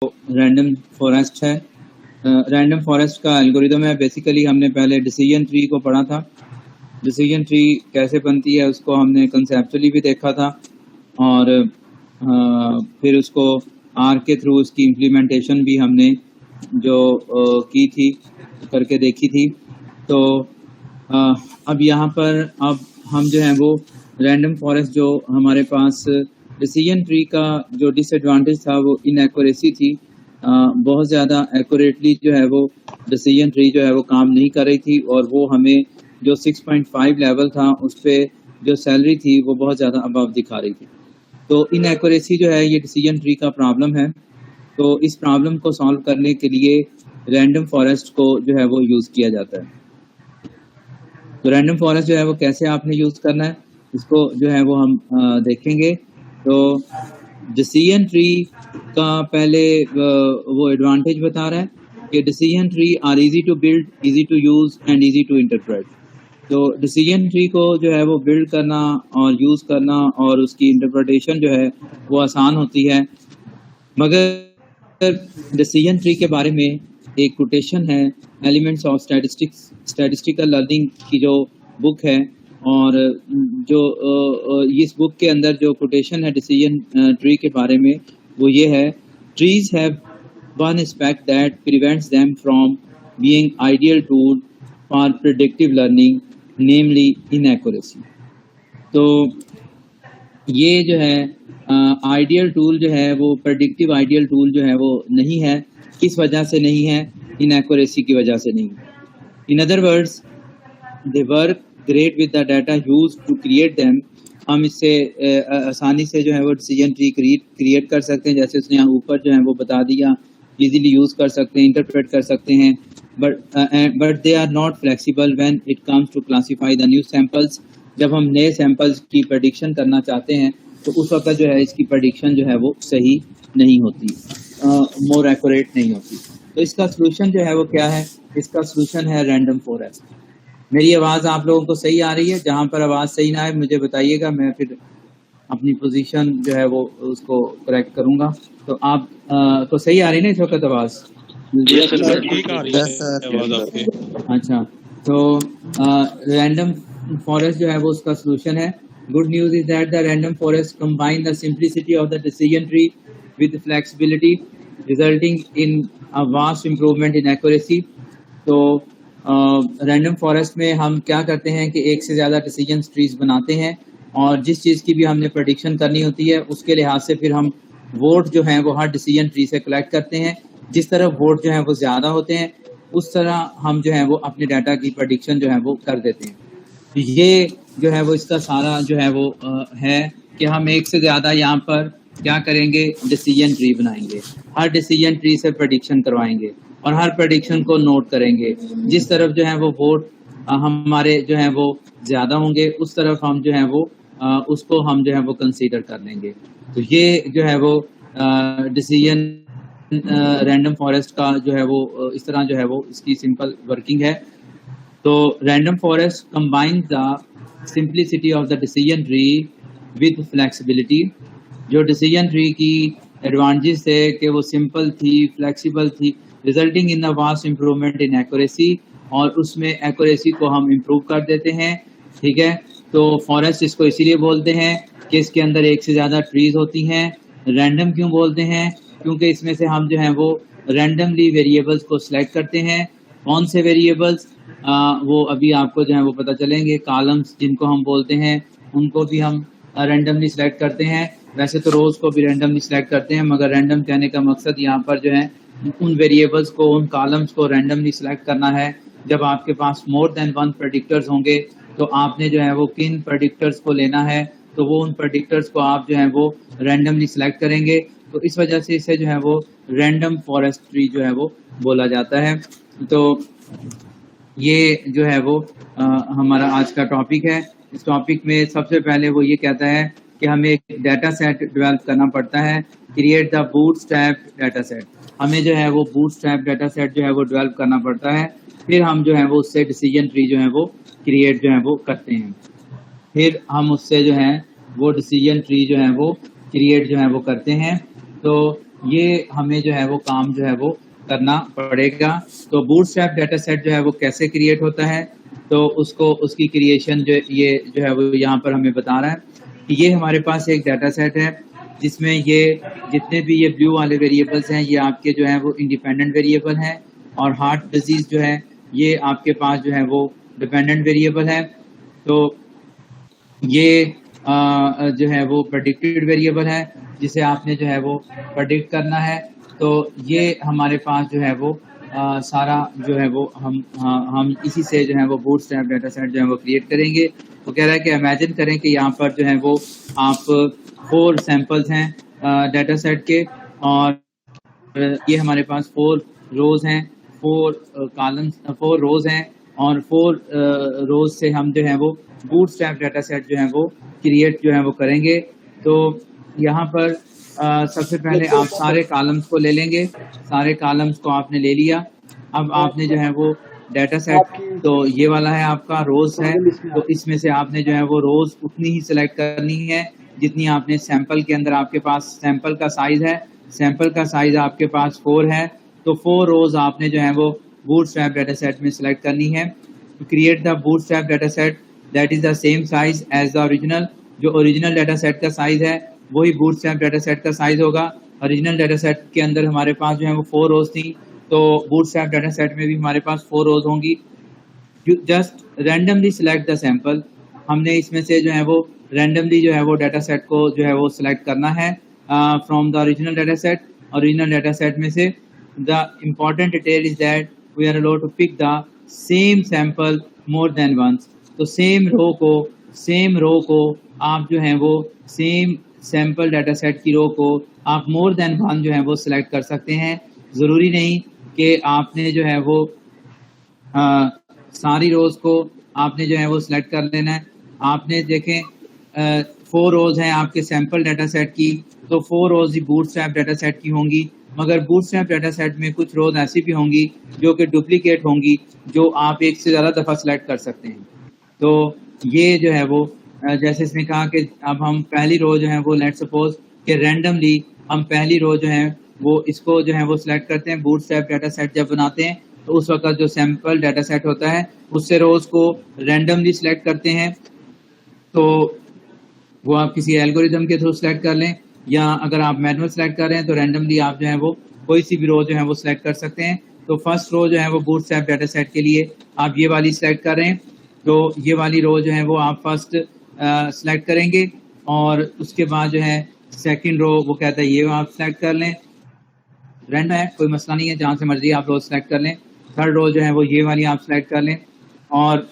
Random forest है। Random forest का algorithm है। बेसिकली हमने पहले डिसीजन ट्री को पढ़ा था। डिसीजन ट्री कैसे बनती है उसको हमने कंसेप्चुअली भी देखा था और फिर उसको आर के थ्रू उसकी इम्प्लीमेंटेशन भी हमने जो की थी, करके देखी थी। तो अब यहाँ पर अब हम जो है वो रैंडम फॉरेस्ट जो हमारे पास डिसीजन ट्री का जो डिसएडवांटेज था वो इनएक्यूरेसी थी। बहुत ज़्यादा एक्यूरेटली जो है वो डिसीजन ट्री जो है वो काम नहीं कर रही थी और वो हमें जो 6.5 लेवल था उस पर जो सैलरी थी वो बहुत ज़्यादा अबव दिखा रही थी। तो इनएक्यूरेसी जो है ये डिसीजन ट्री का प्रॉब्लम है। तो इस प्रॉब्लम को सॉल्व करने के लिए रैंडम फॉरेस्ट को जो है वो यूज़ किया जाता है। तो रैंडम फॉरेस्ट जो है वो कैसे आपने यूज़ करना है इसको जो है वो हम देखेंगे। तो डिसीजन ट्री का पहले वो एडवांटेज बता रहा है कि decision tree are easy to build, easy to use and easy to interpret. तो डिसीजन ट्री को जो है वो बिल्ड करना और यूज़ करना और उसकी इंटरप्रिटेशन जो है वो आसान होती है। मगर डिसीजन ट्री के बारे में एक कोटेशन है एलिमेंट्स ऑफ स्टैटिस्टिकल लर्निंग की जो बुक है, और जो इस बुक के अंदर जो कोटेशन है डिसीजन ट्री के बारे में वो ये है, trees have one aspect that prevents them from being ideal tool for predictive learning, namely inaccuracy. तो ये जो है आइडियल टूल जो है वो प्रेडिक्टिव आइडियल टूल जो है वो नहीं है। किस वजह से नहीं है? इनएक्यूरेसी की वजह से नहीं। In other words, they work great with the data used to create them. हम इससे आसानी से जो है वो डिसीजन ट्री क्रिएट कर सकते हैं, जैसे उसने यहाँ ऊपर जो है वो बता दिया। इजीली यूज कर सकते हैं, इंटरप्रेट कर सकते हैं, but they are not flexible when it comes to classify the new samples. जब हम नए सैंपल्स की प्रेडिक्शन करना चाहते हैं तो उस वक्त जो है इसकी प्रेडिक्शन जो है वो सही नहीं होती, मोर एक्यूरेट नहीं होती। तो इसका सलूशन जो है वो क्या है? इसका सलूशन है रैंडम फॉरेस्ट। मेरी आवाज़ आप लोगों को सही आ रही है? जहाँ पर आवाज़ सही ना आए मुझे बताइएगा, मैं फिर अपनी पोजीशन जो है वो उसको करेक्ट करूँगा। तो आप को सही आ रही है ना इस वक्त आवाज़? ठीक आ रही है आवाज़ आपकी। अच्छा, तो रैंडम फॉरेस्ट जो है वो उसका सलूशन है। Good news is that the random forest combine the simplicity of the decision tree with flexibility, resulting in a vast improvement in accuracy. तो रैंडम फॉरेस्ट में हम क्या करते हैं कि एक से ज़्यादा डिसीजन ट्रीज बनाते हैं और जिस चीज़ की भी हमने प्रेडिक्शन करनी होती है उसके लिहाज से फिर हम वोट जो हैं वो हर डिसीजन ट्री से कलेक्ट करते हैं। जिस तरह वोट जो हैं वो ज़्यादा होते हैं उस तरह हम जो है वो अपने डाटा की प्रेडिक्शन जो है वो कर देते हैं। ये जो है वो इसका सारा जो है वो है कि हम एक से ज़्यादा यहाँ पर क्या करेंगे, डिसीजन ट्री बनाएंगे, हर डिसीजन ट्री से प्रेडिक्शन करवाएंगे और हर प्रेडिक्शन को नोट करेंगे। जिस तरफ जो है वो वोट हमारे जो है वो ज़्यादा होंगे उस तरफ हम जो है वो उसको हम जो है वो कंसीडर कर लेंगे। तो ये जो है वो डिसीजन रैंडम फॉरेस्ट का जो है वो इस तरह जो है वो इसकी सिंपल वर्किंग है। तो random forest combine the simplicity of the decision tree with flexibility. जो डिसीजन ट्री की एडवांटेज थे कि वो सिंपल थी, फ्लेक्सिबल थी, resulting in the vast improvement in accuracy, और उसमें एक्यूरेसी को हम इम्प्रूव कर देते हैं। ठीक है, तो फॉरेस्ट इसको इसीलिए बोलते हैं कि इसके अंदर एक से ज़्यादा ट्रीज होती हैं। रैंडम क्यों बोलते हैं? क्योंकि इसमें से हम जो है वो रैंडमली वेरिएबल्स को सिलेक्ट करते हैं। कौन से वेरिएबल्स? वो अभी आपको जो है वो पता चलेंगे। कॉलम्स जिनको हम बोलते हैं उनको भी हम रैंडमली सिलेक्ट करते हैं। वैसे तो रोज़ को भी रैंडमली सिलेक्ट करते हैं, मगर रैंडम कहने का मकसद यहाँ पर जो है उन वेरिएबल्स को, उन कॉलम्स को रैंडमली सिलेक्ट करना है। जब आपके पास मोर देन वन प्रेडिक्टर्स होंगे तो आपने जो है वो किन प्रेडिक्टर्स को लेना है, तो वो उन प्रेडिक्टर्स को आप जो है वो रैंडमली सिलेक्ट करेंगे। तो इस वजह से इसे जो है वो रैंडम फॉरेस्ट ट्री जो है वो बोला जाता है। तो ये जो है वो हमारा आज का टॉपिक है। इस टॉपिक में सबसे पहले वो ये कहता है कि हमें एक डाटा सेट डेवलप करना पड़ता है, create the bootstrap data set. हमें जो है वो बूटस्ट्रैप डाटा सेट जो है वो डेवलप करना पड़ता है, फिर हम जो है वो उससे डिसीजन ट्री जो है वो क्रिएट जो है वो करते हैं। फिर हम उससे जो है वो डिसीजन ट्री जो है वो क्रिएट जो है वो करते हैं। तो ये हमें जो है वो काम जो है वो करना पड़ेगा। तो बूटस्ट्रैप डाटा सेट जो है वो कैसे क्रिएट होता है, तो उसको उसकी क्रिएशन ये जो है वो यहाँ पर हमें बता रहा है कि ये हमारे पास एक डाटा सेट है जिसमें ये जितने भी ये ब्लू वाले वेरिएबल्स हैं ये आपके जो है वो इंडिपेंडेंट वेरिएबल हैं, और हार्ट डिजीज जो है ये आपके पास जो है वो डिपेंडेंट वेरिएबल है। तो ये जो है वो प्रेडिक्टेड वेरिएबल है जिसे आपने जो है वो प्रेडिक्ट करना है। तो ये हमारे पास जो है वो सारा जो है वो हम इसी से जो है वो बूटस्ट्रैप डाटा सेट जो है वो क्रिएट करेंगे। वो कह रहा है कि इमेजिन करें कि यहाँ पर जो है वो आप 4 सैंपल्स हैं डाटा सेट के, और ये हमारे पास 4 रोज हैं, 4 कॉलम्स, 4 रोज हैं, और 4 रोज से हम जो है वो बूटस्ट्रैप डाटा सेट जो है वो क्रिएट जो है वो करेंगे। तो यहाँ पर सबसे पहले आप सारे कॉलम्स को ले लेंगे, सारे कॉलम्स को आपने ले लिया। अब आपने जो है वो डाटा सेट, तो ये वाला है आपका रोज है, तो इसमें से आपने जो है वो रोज उतनी ही सिलेक्ट करनी है जितनी आपने सैंपल के अंदर आपके पास सैंपल का साइज है। सैंपल का साइज आपके पास 4 है, तो 4 रोज आपने जो है वो बूटस्ट्रैप डाटा सेट में सिलेक्ट करनी है। To create the bootstrap data set that is the same size as the original, जो ओरिजिनल डाटा सेट का साइज है वही बूटस्ट्रैप डाटा सेट का साइज होगा। ओरिजिनल डाटा सेट के अंदर हमारे पास जो है वो 4 रोज थी, तो बूटस्ट्रैप डाटा सेट में भी हमारे पास 4 रोज होंगी। Just randomly select the sample, हमने इसमें से जो है वो रैंडमली जो है वो डाटा सेट को जो है वो सिलेक्ट करना है from the original data set. Original data set में से the important detail is that we are allowed to pick the same sample more than once. तो सेम रो को आप जो है वो सेम सैंपल डाटा सेट की रो को आप मोर देन वन जो है वो सिलेक्ट कर सकते हैं। ज़रूरी नहीं कि आपने जो है वो सारी रोज को आपने जो है वो सिलेक्ट कर लेना है। आपने देखें 4 रोज हैं आपके सैंपल डाटा सेट की, तो 4 रोज ही बूटस्ट्रैप डाटा सेट की होंगी, मगर बूटस्ट्रैप डाटा सेट में कुछ रोज ऐसी भी होंगी जो कि डुप्लीकेट होंगी, जो आप एक से ज़्यादा दफ़ा सिलेक्ट कर सकते हैं। तो ये जो है वो जैसे इसने कहा कि अब हम पहली रो जो है वो लेट सपोज कि रैंडमली हम पहली रो जो है वो इसको जो है वो सिलेक्ट करते हैं। बूटस्ट्रैप डाटा सेट जब बनाते हैं तो उस वक्त जो सैंपल डाटा सेट होता है उससे रोज को रैंडमली सिलेक्ट करते हैं। तो वो आप किसी एल्गोरिदम के थ्रू सिलेक्ट कर लें, या अगर आप मैनुअल सिलेक्ट कर रहे हैं तो रैंडमली आप जो है वो कोई सी भी रो जो है वो सिलेक्ट कर सकते हैं। तो फर्स्ट रो जो है वो बूटस्ट्रैप डाटा सेट के लिए आप ये वाली सिलेक्ट कर रहे हैं, तो ये वाली रो जो है वो आप फर्स्ट सिलेक्ट करेंगे, और उसके बाद जो है सेकंड रो वो कहता है ये आप सिलेक्ट कर लें। रैंडम है, कोई मसला नहीं है, जहाँ से मर्जी आप रो सिलेक्ट कर लें। थर्ड रो जो है वो ये वाली आप सिलेक्ट कर लें, और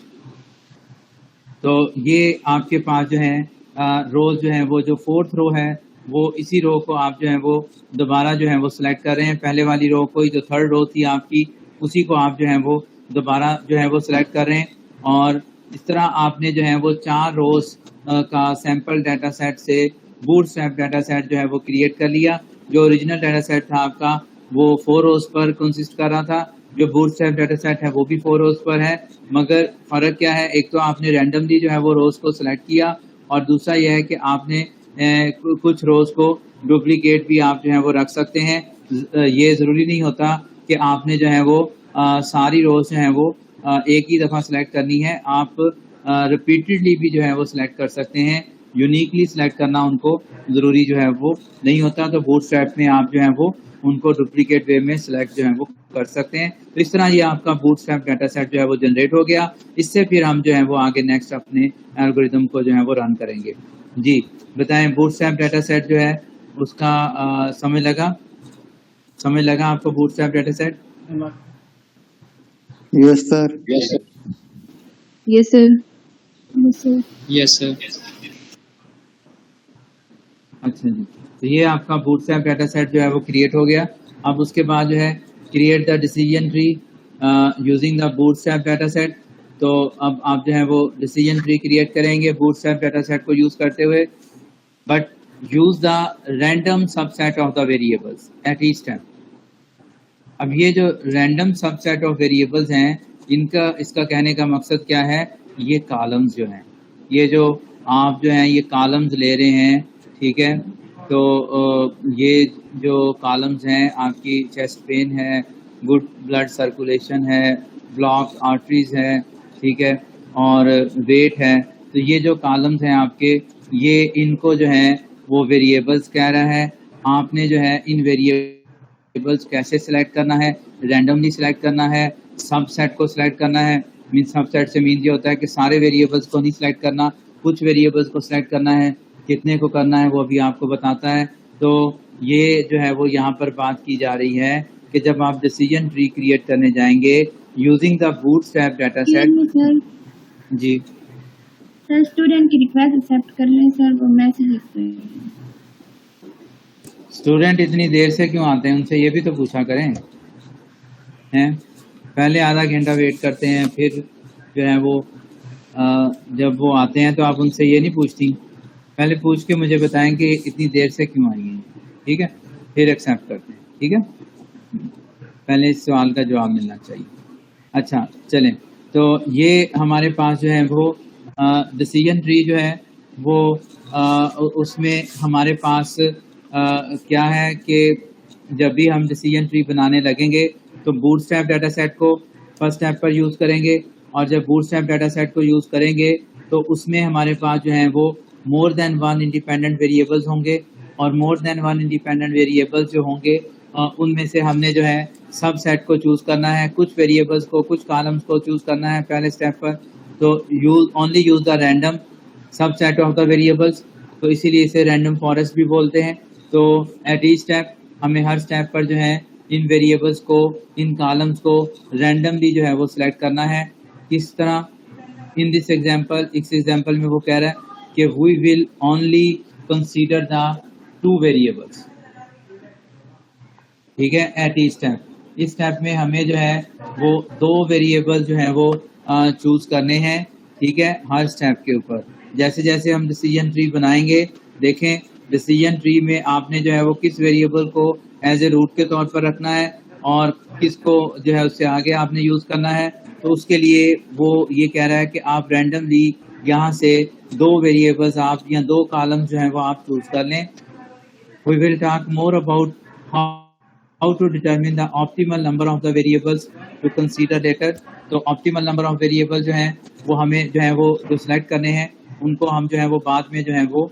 तो ये आपके पास जो है रोज जो है वो जो 4th रो है वो इसी रो को आप जो है वो दोबारा जो है वो सिलेक्ट कर रहे हैं। पहले वाली रो को ही जो 3rd रो थी आपकी उसी को आप जो है वो दोबारा जो है वो सिलेक्ट कर रहे हैं, और इस तरह आपने जो है वो 4 रोज का सैंपल डाटा सेट से बूटस्ट्रैप डाटा सेट जो है वो क्रिएट कर लिया। जो ओरिजिनल डाटा सेट था आपका वो 4 रोज पर कंसिस्ट कर रहा था, जो बूटस्ट्रैप डाटा सेट है वो भी 4 रोज पर है, मगर फ़र्क क्या है, एक तो आपने रैंडमली जो है वो रोज को सिलेक्ट किया, और दूसरा यह है कि आपने कुछ रोज को डुप्लीकेट भी आप जो है वो रख सकते हैं। ये ज़रूरी नहीं होता कि आपने जो है वो सारी रोज जो है वो एक ही दफ़ा सिलेक्ट करनी है, आप रिपीटेडली भी जो है वो सिलेक्ट कर सकते हैं। यूनिकली सिलेक्ट करना उनको ज़रूरी जो है वो नहीं होता, तो बूटस्ट्रैप में आप जो है वो उनको डुप्लीकेट वे में सिलेक्ट जो है वो कर सकते हैं। तो इस तरह ये आपका बूटस्ट्रैप डाटा सेट जो है वो जनरेट हो गया। इससे फिर हम जो है वो आगे नेक्स्ट अपने एल्गोरिदम को जो है वो रन करेंगे। जी बताएं, बूटस्ट्रैप डाटा सेट जो है उसका समय लगा आपको bootstrap data set? Yes sir. Yes, sir. Yes, sir. अच्छा जी, तो ये आपका बूटस्ट्रैप डाटा सेट जो है वो क्रिएट हो गया। अब उसके बाद जो है create the decision tree using the bootstrap data set. तो अब आप जो है वो डिसीजन ट्री क्रिएट करेंगे बूटस्ट्रैप डाटा सेट को यूज करते हुए, but use the random subset of the variables eight each step. अब ये जो रैंडम सबसेट ऑफ वेरिएबल्स हैं इसका कहने का मकसद क्या है, ये कॉलम्स जो हैं, ये जो आप जो हैं ये कॉलम्स ले रहे हैं, ठीक है, तो ये जो कॉलम्स हैं, आपकी चेस्ट पेन है, गुड ब्लड सर्कुलेशन है, ब्लॉक आर्टरीज है, ठीक है, और वेट है। तो ये जो कॉलम्स हैं आपके, ये इनको जो है वो वेरिएबल्स कह रहा है। आपने जो है इन वेरिएबल्स कैसे सिलेक्ट करना है, रैंडमली सिलेक्ट करना है, सबसेट को सिलेक्ट करना है। मीन सबसेट से मीन ये होता है कि सारे वेरिएबल्स को नहीं सिलेक्ट करना, कुछ वेरिएबल्स को सिलेक्ट करना है। कितने को करना है वो अभी आपको बताता है। तो ये जो है वो यहाँ पर बात की जा रही है कि जब आप डिसीजन ट्री क्रिएट करने जाएंगे using the bootstrap data set. Sir जी सर स्टूडेंट की रिक्वेस्ट एक्सेप्ट कर लें सर, वो मैसेज लिख रहे हैं। स्टूडेंट इतनी देर से क्यों आते हैं, उनसे ये भी तो पूछा करें हैं। पहले आधा घंटा वेट करते हैं, फिर जो है वो जब वो आते हैं तो आप उनसे ये नहीं पूछती, पहले पूछ के मुझे बताएं कि इतनी देर से क्यों आई हैं, ठीक है, फिर एक्सेप्ट करते हैं, ठीक है। पहले इस सवाल का जवाब मिलना चाहिए। अच्छा चलें, तो ये हमारे पास जो है वो डिसीजन ट्री जो है वो उसमें हमारे पास क्या है कि जब भी हम डिसीजन ट्री बनाने लगेंगे तो बूटस्ट्रैप डाटा सेट को फर्स्ट स्टेप पर यूज़ करेंगे, और जब बूटस्ट्रैप डाटा सेट को यूज़ करेंगे तो उसमें हमारे पास जो है वो more than one independent variables होंगे, और more than one independent variables जो होंगे उनमें से हमने जो है सब सेट को चूज़ करना है, कुछ वेरिएबल्स को, कुछ कॉलम्स को चूज़ करना है पहले स्टेप पर। तो यूज़ द रैंडम सब सेट ऑफ द वेरिएबल्स, तो इसीलिए इसे रैंडम फॉरेस्ट भी बोलते हैं। तो एट ईच स्टेप हमें हर स्टेप पर जो है इन वेरिएबल्स को, इन कॉलम्स को रैंडमली जो है वो सिलेक्ट करना है। किस तरह, इन दिस एग्जांपल, इस एग्जांपल में वो कह रहा है कि we will only consider the two variables, ठीक है, एट ईच स्टेप। इस स्टेप में हमें जो है वो दो वेरिएबल जो है वो चूज करने हैं, ठीक है, हर स्टेप के ऊपर। जैसे जैसे हम डिसीजन ट्री बनाएंगे, देखें डिसीजन ट्री में आपने जो है वो किस वेरिएबल को एज ए रूट के तौर पर रखना है और किसको जो है उससे आगे आपने यूज करना है। तो उसके लिए वो ये कह रहा है कि आप रैंडमली यहाँ से दो वेरिएबल्स आप या दो कॉलम्स जो है वो आप चूज कर लें। We will talk more about how to determine the optimal number of the variables to consider later। तो optimal number of variables जो हैं वो हमें जो है वो जो सिलेक्ट करने हैं उनको हम जो है वो बाद में जो है वो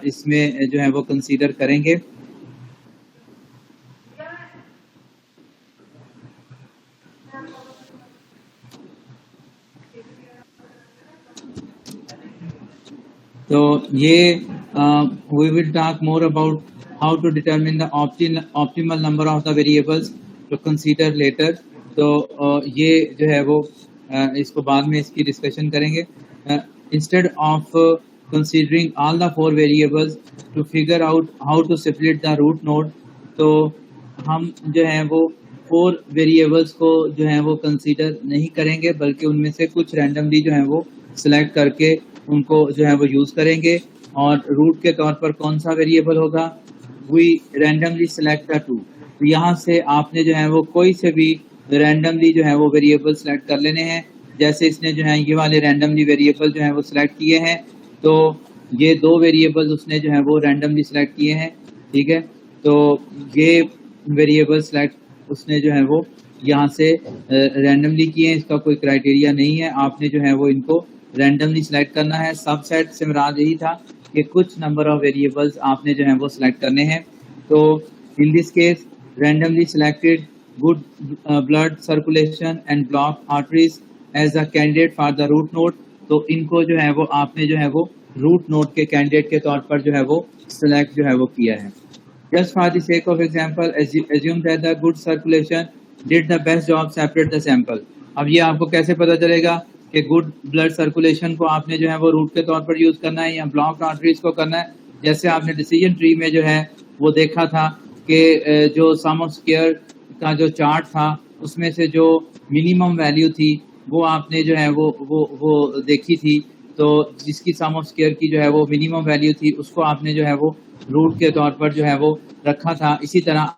इसमें जो है वो कंसीडर करेंगे। तो ये we will talk more about how to determine the optimal number of the variables to consider later। तो ये जो है वो इसको बाद में इसकी डिस्कशन करेंगे। Instead of considering all the four variables to figure out how to split the root node, तो हम जो है वो फोर वेरिएबल्स को जो है वो कंसीडर नहीं करेंगे, बल्कि उनमें से कुछ रैंडमली जो है वो सिलेक्ट करके उनको जो है वो यूज़ करेंगे। और रूट के तौर पर कौन सा वेरिएबल होगा, we randomly select the two. तो यहाँ से आपने जो है वो कोई से भी रैंडमली जो है वो वेरिएबल सिलेक्ट कर लेने हैं। जैसे इसने जो है ये वाले रैंडमली वेरिएबल जो है वो सिलेक्ट किए हैं, तो ये दो वेरिएबल्स उसने जो है वो रैंडमली सिलेक्ट किए हैं, ठीक है। तो ये वेरिएबल सिलेक्ट उसने जो है वो यहाँ से रैंडमली किए हैं, इसका कोई क्राइटेरिया नहीं है, आपने जो है वो इनको रैंडमली सिलेक्ट करना है। सबसेट से मुराद यही था कि कुछ नंबर ऑफ वेरिएबल्स आपने जो है वो सिलेक्ट करने हैं। तो in this case randomly selected good blood circulation and block arteries as a candidate for the root node. तो इनको जो है वो आपने जो है वो रूट नोड के कैंडिडेट के तौर पर जो है वो सिलेक्ट जो है वो किया है। Just for the sake of example, assume that the good circulation did the best job separate the sample। अब ये आपको कैसे पता चलेगा कि गुड ब्लड सर्कुलेशन को आपने जो है वो रूट के तौर पर यूज करना है या ब्लॉक आर्टरीज को करना है। जैसे आपने डिसीजन ट्री में जो है वो देखा था कि जो सम ऑफ स्क्वायर का जो चार्ट था उसमें से जो मिनिमम वैल्यू थी वो आपने जो है वो देखी थी। तो जिसकी सम ऑफ स्क्वायर की जो है वो मिनिमम वैल्यू थी उसको आपने जो है वो रूट के तौर पर जो है वो रखा था। इसी तरह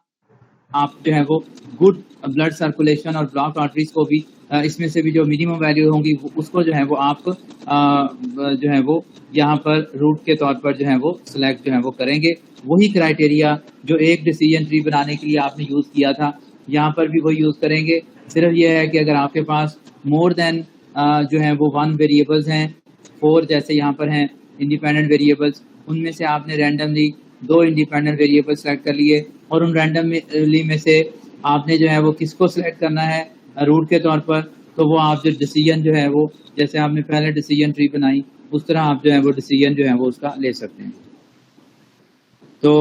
आप जो है वो गुड ब्लड सर्कुलेशन और ब्लॉक आर्टरीज को भी इसमें से भी जो मिनिमम वैल्यू होंगी उसको जो है वो आप जो है वो यहाँ पर रूट के तौर पर जो है वो सिलेक्ट जो है वो करेंगे। वही क्राइटेरिया जो एक डिसीजन ट्री बनाने के लिए आपने यूज़ किया था, यहाँ पर भी वही यूज़ करेंगे। सिर्फ ये है कि अगर आपके पास मोर देन जो है वो 1 वेरिएबल्स हैं, 4 जैसे यहाँ पर हैं इंडिपेंडेंट वेरिएबल्स, उनमें से आपने रैंडमली 2 इंडिपेंडेंट वेरिएबल सेलेक्ट कर लिए और उन रैंडमली में से आपने जो है वो किसको सिलेक्ट करना है रूट के तौर पर, तो वो आप जो डिसीजन जो है वो जैसे आपने पहले डिसीजन ट्री बनाई उस तरह आप जो है वो डिसीजन जो है वो उसका ले सकते हैं। तो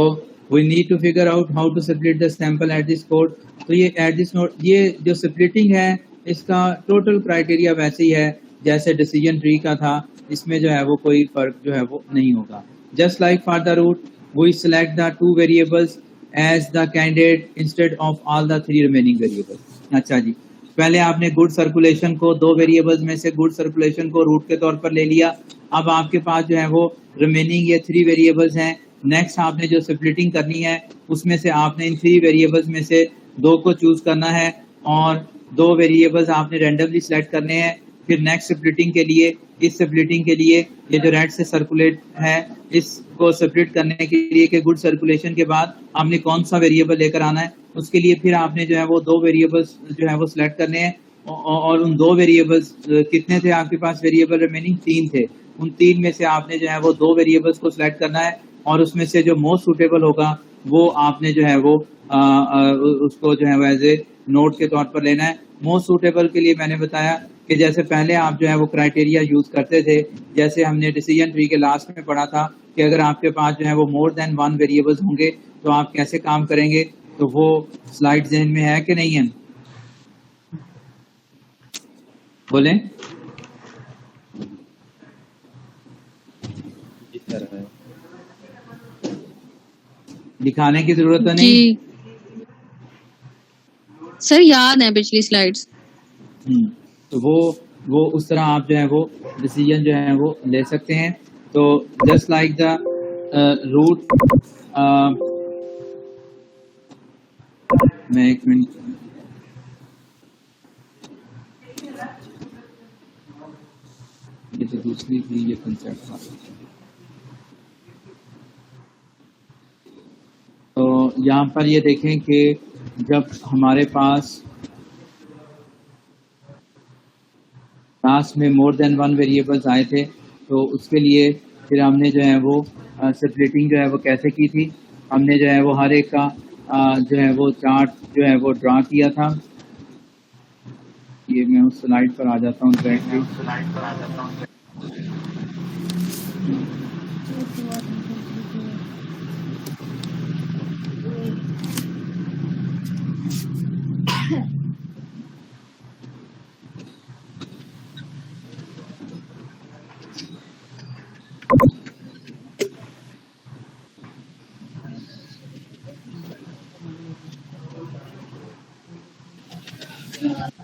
we need to figure out how to split the sample at this code. तो ये एट दिस नोट, ये जो स्प्लिटिंग है इसका टोटल क्राइटेरिया वैसे ही है जैसे डिसीजन ट्री का था, इसमें जो है वो कोई फर्क जो है वो नहीं होगा। Just like for the root we select the 2 variables as the candidate instead of all the 3 remaining variables. अच्छा जी, पहले आपने गुड सर्कुलेशन को 2 वेरिएबल्स में से गुड सर्कुलेशन को रूट के तौर पर ले लिया। अब आपके पास जो है वो रिमेनिंग ये 3 वेरिएबल्स हैं। नेक्स्ट आपने जो स्प्लिटिंग करनी है उसमें से आपने इन 3 वेरिएबल्स में से 2 को चूज करना है और 2 वेरिएबल्स आपने रैंडमली सिलेक्ट करने हैं। फिर नेक्स्ट स्प्लिटिंग के लिए, इस स्प्लिटिंग के लिए ये जो रेड से सर्कुलेट है इसको स्प्लिट करने के लिए कि गुड सर्कुलेशन के बाद आपने कौन सा वेरिएबल लेकर आना है, उसके लिए फिर आपने जो है वो 2 वेरिएबल्स जो है वो सिलेक्ट करने हैं और उन 2 वेरिएबल्स कितने थे आपके पास वेरिएबल रिमेनिंग? 3 थे। उन 3 में से आपने जो है वो 2 वेरिएबल्स को सिलेक्ट करना है और उसमें से जो मोस्ट सूटेबल होगा वो आपने जो है वो उसको जो है वो एज ए नोट के तौर पर लेना है। मोस्ट सूटेबल के लिए मैंने बताया कि जैसे पहले आप जो है वो क्राइटेरिया यूज करते थे, जैसे हमने डिसीजन ट्री के लास्ट में पढ़ा था कि अगर आपके पास जो है वो मोर देन 1 वेरिएबल्स होंगे तो आप कैसे काम करेंगे, तो वो स्लाइड ज़हन में है कि नहीं है? बोलें। दिखाने की जरूरत तो नहीं? जी सर, याद है पिछली स्लाइड्स। तो वो उस तरह आप जो है वो डिसीजन जो है वो ले सकते हैं। तो जस्ट लाइक द रूट, मैं 1 मिनट, ये तो दूसरी थी, ये कंसेप्ट था। तो यहाँ पर ये देखें कि जब हमारे पास लास्ट में मोर देन 1 वेरिएबल्स आए थे तो उसके लिए फिर हमने जो है वो स्प्लिटिंग जो है वो कैसे की थी, हमने जो है वो हर एक का जो है वो चार्ट जो है वो ड्रा किया था। ये मैं उस स्लाइड पर आ जाता हूँ डायरेक्टली।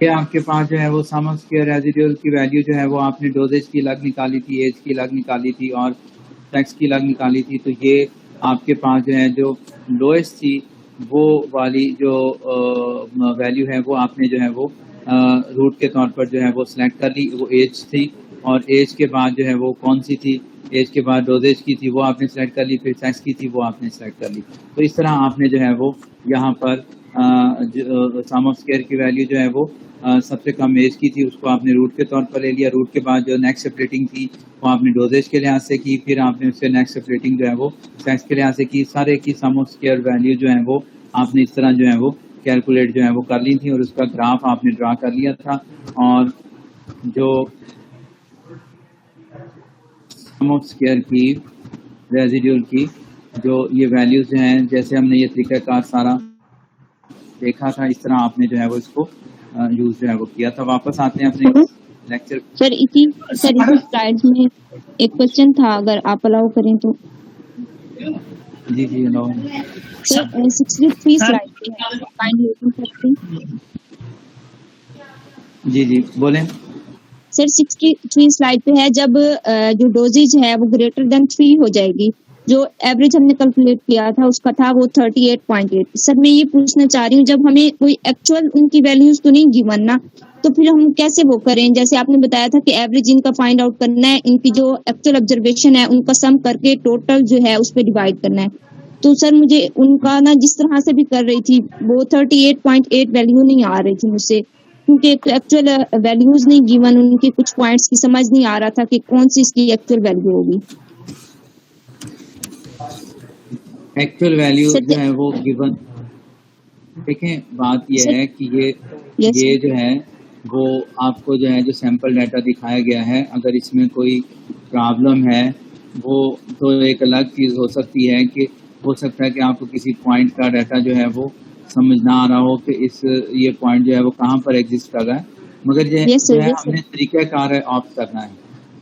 ये आपके पास जो है वो सम ऑफ स्क्वायर रेसिडुअल की वैल्यू जो है वो आपने डोजेज की अलग निकाली थी, एज की अलग निकाली थी और टैक्स की अलग निकाली थी। तो ये आपके पास जो है जो लोएस्ट थी वो वाली जो वैल्यू है वो आपने जो है वो रूट के तौर पर जो है वो सिलेक्ट कर ली, वो एज थी। और एज के बाद जो है वो कौन सी थी, एज के बाद डोजेज की थी वो आपने सेलेक्ट कर ली, फिर सेक्स की थी वो आपने सेलेक्ट कर ली। तो इस तरह आपने जो है वो यहाँ पर सम ऑफ स्क्वायर की वैल्यू जो है वो सबसे कम एज की थी उसको आपने रूट के तौर पर ले लिया। रूट के बाद जो नेक्स्ट स्प्लिटिंग थी वो आपने डोजेज के लिहाज से की, फिर आपने उससे नेक्स्ट स्प्लिटिंग जो है वो सेक्स के लिहाज से की। सारे की सम ऑफ स्क्वायर वैल्यू जो है वो आपने इस तरह जो है वो कैलकुलेट जो है वो कर ली थी और उसका ग्राफ आपने ड्रा कर लिया था। और जो सम ऑफ स्क्वायर की रेजिड्यूल की जो ये वैल्यूज हैं, जैसे हमने ये तरीकाकार सारा देखा था इस तरह आपने जो है वो इसको यूज जो है वो किया था। वापस आते हैं अपने लेक्चर। सर इसी स्लाइड्स में एक क्वेश्चन था, अगर आप अलाउ करें तो। जी जी अलाउ। सर 63 स्लाइड पे है, काइंडली ओपन करते हैं। जी जी बोलें। सर 63 स्लाइड पे है, जब जो डोजेज है वो ग्रेटर देन 3 हो जाएगी, जो एवरेज हमने कैलकुलेट किया था उसका था वो 38.8। सर मैं ये पूछना चाह रही हूँ, जब हमें कोई एक्चुअल उनकी वैल्यूज तो नहीं गिवन ना, तो फिर हम कैसे वो करें? जैसे आपने बताया था कि एवरेज इनका फाइंड आउट करना है, इनकी जो एक्चुअल ऑब्जर्वेशन है उनका सम करके टोटल जो है उस पे डिवाइड करना है। तो सर मुझे उनका ना जिस तरह से भी कर रही थी वो 38.8 वैल्यू नहीं आ रही थी मुझसे, क्योंकि एक तो एक्चुअल वैल्यूज नहीं गिवन, उनके कुछ पॉइंट्स की समझ नहीं आ रहा था कि कौन सी इसकी एक्चुअल वैल्यू होगी। एक्चुअल वैल्यू सर जो है वो गिवन, देखें बात यह सर है कि यस ये जो है वो आपको जो है जो सैंपल डाटा दिखाया गया है, अगर इसमें कोई प्रॉब्लम है वो तो एक अलग चीज़ हो सकती है कि हो सकता है कि आपको किसी पॉइंट का डाटा जो है वो समझ ना आ रहा हो कि ये पॉइंट जो है वो कहाँ पर एग्जिस्ट कर रहा है, मगर यस जो सर है यस सर हमने तरीक़ाकार ऑप्ट करना है,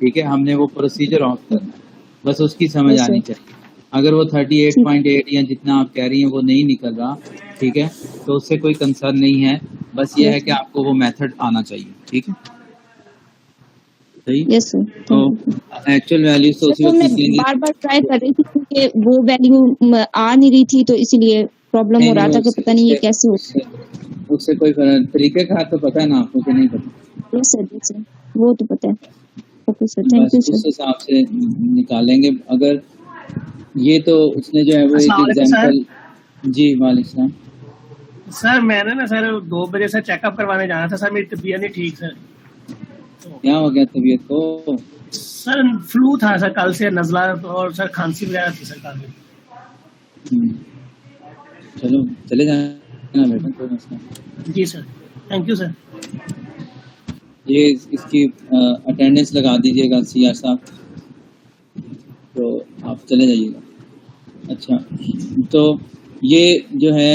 ठीक है, हमने वो प्रोसीजर ऑप्ट करना है, बस उसकी समझ यस आनी सर चाहिए। अगर वो ठीक 38.8 या जितना आप कह रही हैं वो नहीं निकल रहा, ठीक है, तो उससे कोई कंसर्न नहीं है, बस ये है यस कि आपको वो मेथड आना चाहिए, ठीक है, सही। यस सर तो थैंक यू एक्चुअल वैल्यू तो सर। उसी वो वक्त मैं निकलेंगी। बार बार ट्राई कर रही थी क्योंकि वो वैल्यू आ नहीं रही थी, तो इसीलिए प्रॉब्लम नहीं हो रहा नहीं, था कि उससे पता नहीं ये उससे कैसे हो। उससे उससे कोई तरीके का तो पता है ना आपको कि नहीं पता, यस सर वो तो पता है। ओके सर थैंक बस यू उस सर। हिसाब से निकालेंगे। अगर ये तो उसने जो है वो एक अस्सलाम वालेकुम सर। एग्जांपल। जी वालेकुम सलाम। सर मैंने ना सर 2 बजे से चेकअप करवाने जाना था सर, मेरी तबीयत नहीं ठीक सर। क्या हो गया तबीयत को? सर फ्लू था सर, कल से नज़ला और सर खांसी वगैरह थी सर काफी। चलो चले जाना बेटा, कोई मसला नहीं। जी सर थैंक यू सर। ये इसकी अटेंडेंस लगा दीजिएगा सीआर साहब, तो आप चले जाइएगा। अच्छा, तो ये जो है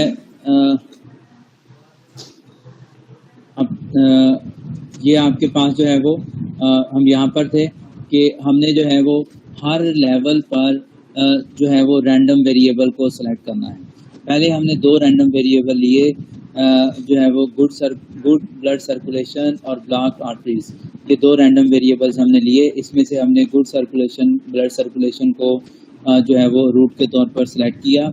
ये आपके पास जो है वो हम यहाँ पर थे कि हमने जो है वो हर लेवल पर जो है वो रैंडम वेरिएबल को सिलेक्ट करना है। पहले हमने 2 रैंडम वेरिएबल लिए, जो है वो गुड ब्लड सर्कुलेशन और ब्लॉक आर्टरीज, ये 2 रैंडम वेरिएबल्स हमने लिए। इसमें से हमने गुड सर्कुलेशन ब्लड सर्कुलेशन को जो है वो रूट के तौर पर सिलेक्ट किया,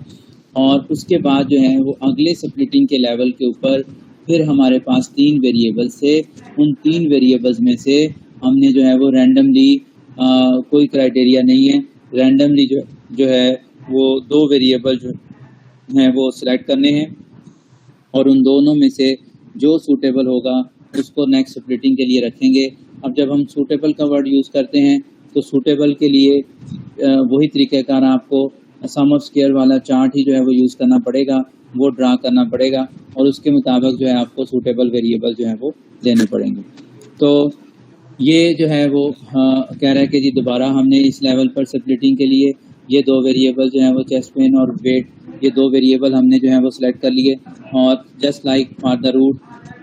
और उसके बाद जो है वो अगले स्प्लिटिंग के लेवल के ऊपर फिर हमारे पास 3 वेरिएबल्स थे। उन 3 वेरिएबल्स में से हमने जो है वो रैंडमली, कोई क्राइटेरिया नहीं है, रैंडमली जो है वो 2 वेरिएबल जो हैं वो सिलेक्ट करने हैं, और उन दोनों में से जो सूटेबल होगा उसको नेक्स्ट स्प्लिटिंग के लिए रखेंगे। अब जब हम सूटेबल का वर्ड यूज़ करते हैं तो सूटेबल के लिए वही तरीक़ाकार आपको सम ऑफ स्क्वायर वाला चार्ट ही जो है वो यूज़ करना पड़ेगा, वो ड्रा करना पड़ेगा, और उसके मुताबिक जो है आपको सूटेबल वेरिएबल जो है वो देने पड़ेंगे। तो ये जो है वो कह रहा है कि जी दोबारा हमने इस लेवल पर स्प्लिटिंग के लिए ये 2 वेरिएबल जो है वो चेस्ट पेन और वेट, ये 2 वेरिएबल हमने जो है वो सिलेक्ट कर लिए, और just like for the root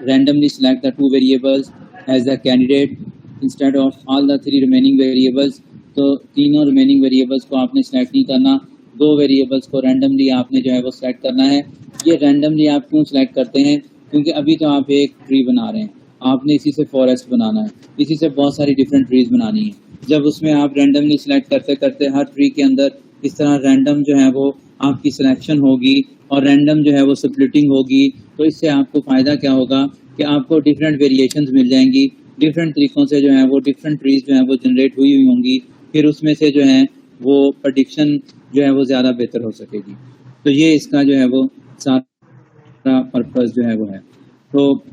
randomly select the 2 variables as the candidate instead of all the 3 remaining variables. तो तीनों रिमेनिंग वेरिएबल्स को आपने सिलेक्ट नहीं करना, 2 वेरिएबल्स को रैंडमली आपने जो है वो सिलेक्ट करना है। ये रैंडमली आप क्यों सिलेक्ट करते हैं? क्योंकि अभी तो आप एक ट्री बना रहे हैं, आपने इसी से फॉरेस्ट बनाना है, इसी से बहुत सारी डिफरेंट ट्रीज बनानी है। जब उसमें आप रैंडमली सिलेक्ट करते करते हर ट्री के अंदर इस तरह रैंडम जो है वो आपकी सिलेक्शन होगी और रैंडम जो है वो स्प्लिटिंग होगी, तो इससे आपको फ़ायदा क्या होगा कि आपको डिफरेंट वेरिएशंस मिल जाएंगी, डिफरेंट तरीक़ों से जो है वो डिफरेंट ट्रीज जो है वो जनरेट हुई होंगी, फिर उसमें से जो है वो प्रडिक्शन जो है वो ज़्यादा बेहतर हो सकेगी। तो ये इसका जो है वो सारा पर्पस जो है वो है। तो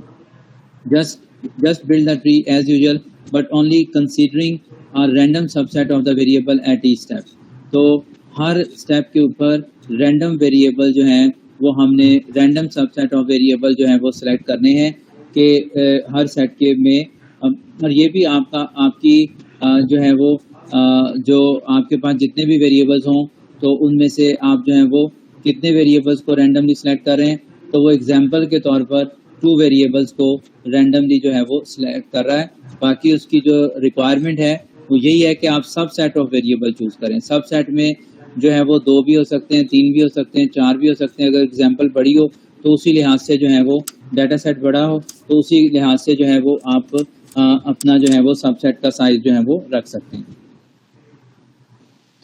just build the tree as usual, but only considering a random subset of the variable at each step। तो हर स्टेप के ऊपर रैंडम वेरिएबल जो हैं वो हमने रैंडम सबसेट ऑफ वेरिएबल जो हैं वो सिलेक्ट करने हैं कि हर सेट के में, और ये भी आपकी जो है वो जो आपके पास जितने भी वेरिएबल्स हों तो उनमें से आप जो हैं वो कितने वेरिएबल्स को रैंडमली सिलेक्ट कर रहे हैं, तो वो एग्जांपल के तौर पर 2 वेरिएबल्स को रैंडमली जो है वो सिलेक्ट कर रहा है। बाकी उसकी जो रिक्वायरमेंट है वो यही है कि आप सब सेट ऑफ वेरिएबल चूज़ करें। सब सेट में जो है वो 2 भी हो सकते हैं, 3 भी हो सकते हैं, 4 भी हो सकते हैं। अगर एग्जांपल बड़ी हो तो उसी लिहाज से जो है वो डाटा सेट बड़ा हो तो उसी लिहाज से जो है वो आप अपना जो है वो सबसेट का साइज जो है वो रख सकते हैं।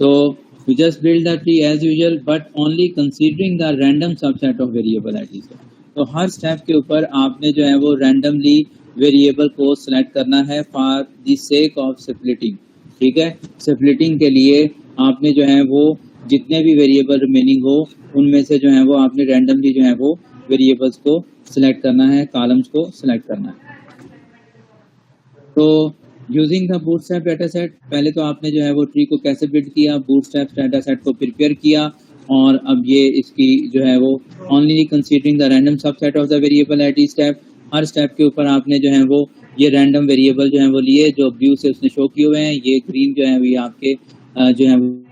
तो we just build the tree as usual but only considering the random subset of variable at each step। तो हर स्टेप के ऊपर आपने जो है वो रैंडमली वेरिएबल को सिलेक्ट करना है for the sake of splitting. ठीक है, स्प्लिटिंग के लिए आपने जो है वो जितने भी वेरिएबल रिमेनिंग हो उनमें से जो है वो आपने रैंडमली जो है वो वेरिएबल्स को सिलेक्ट करना है, कॉलम्स को सिलेक्ट करना है। तो using the bootstrap data set, पहले तो आपने जो है वो ट्री को कैसे बिल्ड किया, बूटस्ट्रैप डाटा सेट को प्रिपेयर किया और अब ये इसकी जो है वो only considering the random subset of the variable eight each step, her step के ऊपर आपने जो है वो ये रैंडम वेरिएबल जो है वो लिए, जो ब्लू से उसने शो किए हुए हैं, ये ग्रीन जो है वो आपके जो है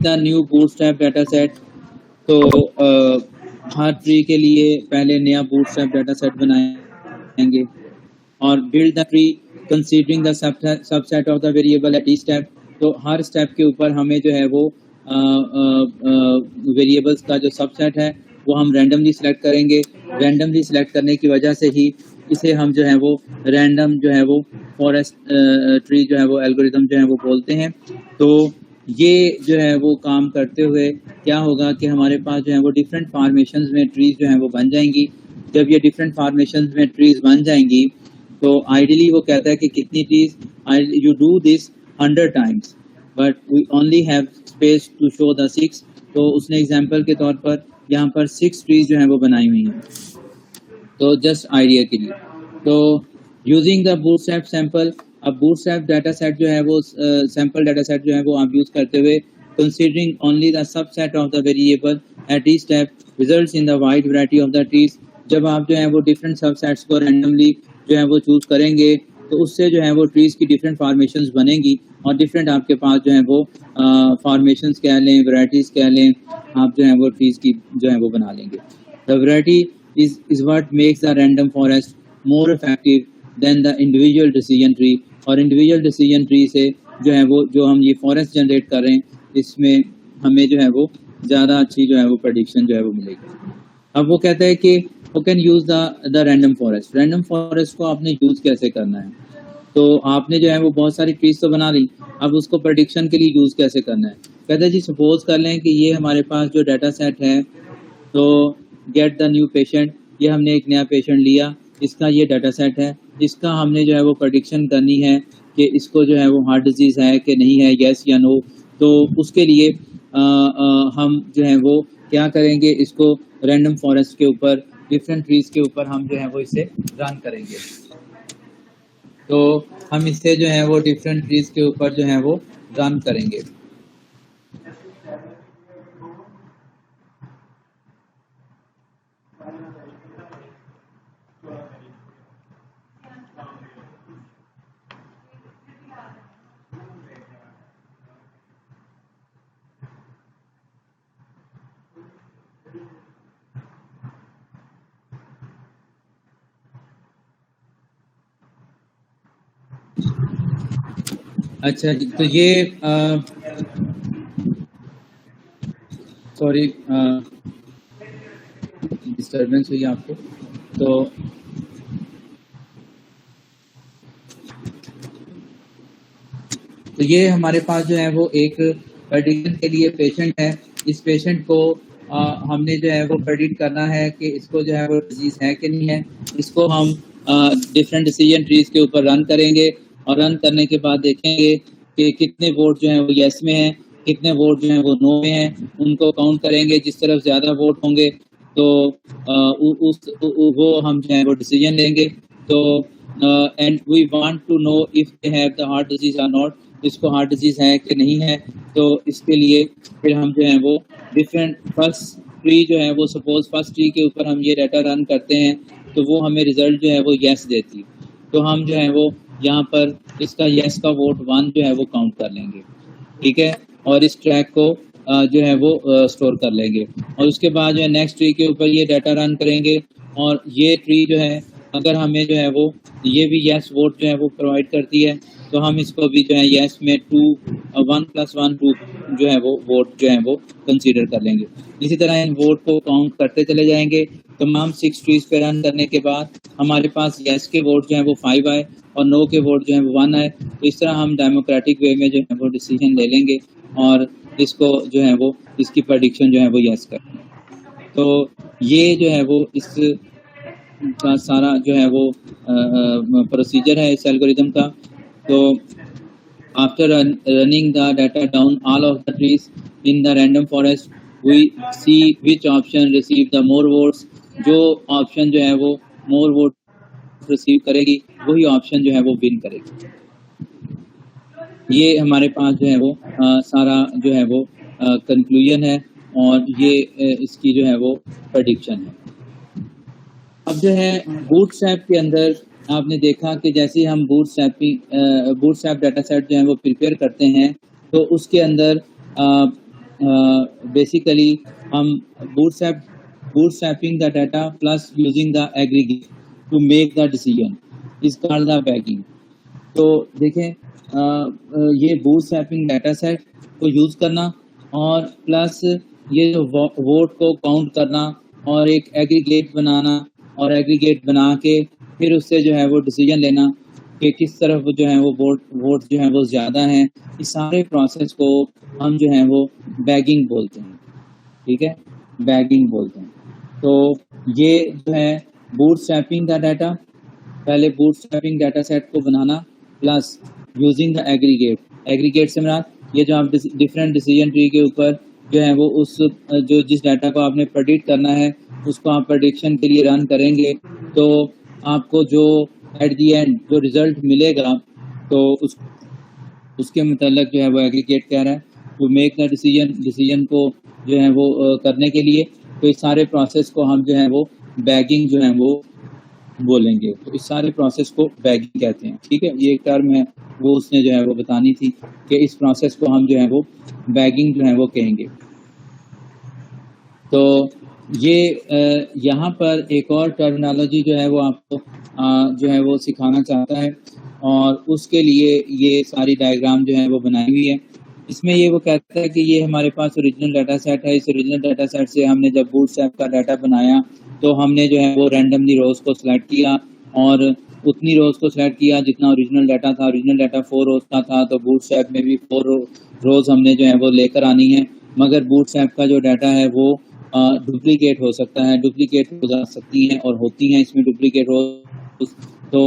the new bootstrap data set. तो हर ट्री के लिए पहले नया बूटस्ट्रैप डाटा सेट बनाएंगे और build the tree considering the subset of the variable eight each step. तो हर स्टेप के ऊपर हमें जो है वो वेरिएबल्स का जो सबसेट है वो हम रैंडमली सिलेक्ट करेंगे। रैंडमली सिलेक्ट करने की वजह से ही इसे हम जो है वो रैंडम जो है वो फॉरेस्ट ट्री जो है वो एल्गोरिथम जो है वो बोलते हैं। तो ये जो है वो काम करते हुए क्या होगा कि हमारे पास जो है वो डिफरेंट फार्मेशंस में ट्रीज जो है वो बन जाएंगी। जब ये डिफरेंट फार्मेशंस में ट्रीज बन जाएंगी तो आइडियली वो कहता है कि कितनी trees you do this 100 times but we only have space to show the 6। तो उसने एग्जांपल के तौर पर यहाँ पर 6 ट्रीज जो है वो बनाई हुई हैं, तो जस्ट आइडिया के लिए। तो यूजिंग द बूटस्ट्रैप सैंपल, अब बूटस्ट्रैप डाटा सेट जो है वो सैंपल डाटा सेट जो है वो आप यूज करते हुए considering only the subset of the variable eight each step results in the wide variety of the trees. जब आप जो है वो डिफरेंट सबसेट्स को रैंडमली जो है वो चूज करेंगे तो उससे जो है वो ट्रीज की डिफरेंट फार्मेशंस बनेंगी और डिफरेंट आपके पास जो है वो फार्मेशंस कह लें, वैरायटीज कह लें, आप जो है वो ट्रीज की जो है वो बना लेंगे। The variety is what makes the random forest more effective than the individual decision tree। और इंडिविजुअल डिसीजन ट्री से जो है वो जो हम ये फॉरेस्ट जनरेट कर रहे हैं इसमें हमें जो है वो ज़्यादा अच्छी जो है वो प्रेडिक्शन जो है वो मिलेगी। अब वो कहता है कि वो can use the random forest. Random forest को आपने यूज़ कैसे करना है, तो आपने जो है वो बहुत सारी ट्रीज तो बना ली, अब उसको प्रेडिक्शन के लिए यूज़ कैसे करना है। कहता है जी सपोज कर लें कि ये हमारे पास जो डाटा सेट है, तो गेट द न्यू पेशेंट, ये हमने एक नया पेशेंट लिया, इसका ये डाटा सेट है, इसका हमने जो है वो प्रेडिक्शन करनी है कि इसको जो है वो हार्ट डिजीज़ है कि नहीं है, यस या नो। तो उसके लिए हम जो है वो क्या करेंगे, इसको रैंडम फॉरेस्ट के ऊपर डिफरेंट ट्रीज के ऊपर हम जो है वो इसे रन करेंगे। तो हम इससे जो है वो डिफरेंट ट्रीज के ऊपर जो है वो रन करेंगे। अच्छा जी, तो ये सॉरी डिस्टर्बेंस हुई आपको। तो ये हमारे पास जो है वो एक प्रेडिक्शन के लिए पेशेंट है। इस पेशेंट को हमने जो है वो प्रेडिक्ट करना है कि इसको जो है वो डिजीज है कि नहीं है। इसको हम डिफरेंट डिसीजन ट्रीज के ऊपर रन करेंगे और रन करने के बाद देखेंगे कि कितने वोट जो है वो यस में हैं, कितने वोट जो है वो नो में हैं, उनको काउंट करेंगे। जिस तरफ ज़्यादा वोट होंगे तो वो हम जो है वो डिसीजन लेंगे। तो and we want to know if they have the heart disease और नॉट, इसको हार्ट डिजीज है कि नहीं है। तो इसके लिए फिर हम जो है वो डिफरेंट फर्स्ट ट्री जो है वो सपोज फर्स्ट ट्री के ऊपर हम ये डाटा रन करते हैं तो वो हमें रिजल्ट जो है वो यस देती। तो हम जो है वो यहाँ पर इसका यस का वोट 1 जो है वो काउंट कर लेंगे, ठीक है, और इस ट्रैक को जो है वो स्टोर कर लेंगे। और उसके बाद जो है नेक्स्ट ट्री के ऊपर ये डाटा रन करेंगे और ये ट्री जो है अगर हमें जो है वो ये भी यस वोट जो है वो प्रोवाइड करती है तो हम इसको भी जो है यस में 1 + 1 2 जो है वो वोट जो है वो कंसीडर कर लेंगे। इसी तरह इन वोट को काउंट करते चले जाएंगे। तमाम 6 ट्रीज पे रन करने के बाद हमारे पास यस के वोट जो है वो 5 आए और नो के वोट जो है वो 1 आए। तो इस तरह हम डेमोक्रेटिक वे में जो है वो डिसीजन ले लेंगे और इसको जो है वो इसकी प्रेडिक्शन जो है वो यस कर। तो ये जो है वो इस का सारा जो है वो प्रोसीजर है इस एल्गोरिदम का। तो after running the data down all of the trees in the random forest we see which option receive the more votes. जो ऑप्शन जो है वो मोर वोट रिसीव करेगी वही ऑप्शन जो है वो विन करेगी। ये हमारे पास जो है वो सारा जो है वो कंक्लूजन है और ये इसकी जो है वो प्रेडिक्शन है। अब जो है बूटस्ट्रैप के अंदर आपने देखा कि जैसे ही हम बूटस्ट्रैप डाटा सेट जो है वो प्रिपेयर करते हैं तो उसके अंदर बेसिकली हम bootstrapping the data plus using the aggregate to make the decision is called the bagging. तो देखें ये बूटस्ट्रैपिंग डाटा सेट को यूज़ करना और प्लस ये जो वोट को काउंट करना और एक एग्रीगेट बनाना और एग्रीगेट बना के फिर उससे जो है वो डिसीजन लेना कि किस तरफ जो है वो वोट जो है वो ज़्यादा हैं। इस सारे प्रोसेस को हम जो है वो बैगिंग बोलते हैं। ठीक है, बैगिंग बोलते हैं। तो ये जो है बूटस्ट्रैपिंग का डाटा, पहले बूटस्ट्रैपिंग डाटा सेट को बनाना प्लस यूजिंग द एग्रीगेट से मुराद ये जो आप डिफरेंट डिसीजन ट्री के ऊपर जो है वो उस जो जिस डाटा को आपने प्रेडिक्ट करना है उसको आप प्रेडिक्शन के लिए रन करेंगे तो आपको जो एट दी एंड जो रिजल्ट मिलेगा तो उसके मुताल्लिक जो है वो एग्रीगेट कह रहा है टू मेक द डिसीजन को जो है वो करने के लिए। तो इस सारे प्रोसेस को हम जो है वो बैगिंग जो है वो बोलेंगे। तो इस सारे प्रोसेस को बैगिंग कहते हैं। ठीक है, ये एक टर्म है वो उसने जो है वो बतानी थी कि इस प्रोसेस को हम जो है वो बैगिंग जो है वो कहेंगे। तो ये यहाँ पर एक और टर्मिनोलॉजी जो है वो आपको जो है वो सिखाना चाहता है और उसके लिए ये सारी डायग्राम जो है वो बनाई हुई है। इसमें ये वो कहता है कि ये हमारे पास ओरिजिनल डाटा सेट है। इस ओरिजिनल डाटा सेट से हमने जब बूटस्ट्रैप का डाटा बनाया तो हमने जो है वो रैंडमली रोज को सिलेक्ट किया और उतनी रोज को सिलेक्ट किया जितना ओरिजिनल डाटा था। ओरिजिनल डाटा 4 रोज का था तो बूटस्ट्रैप में भी 4 रोज हमने जो है वो लेकर आनी है। मगर बूटस्ट्रैप का जो डाटा है वो डुप्लीकेट हो सकता है, डुप्लीकेट हो जा सकती हैं और होती हैं इसमें डुप्लीकेट रोज। तो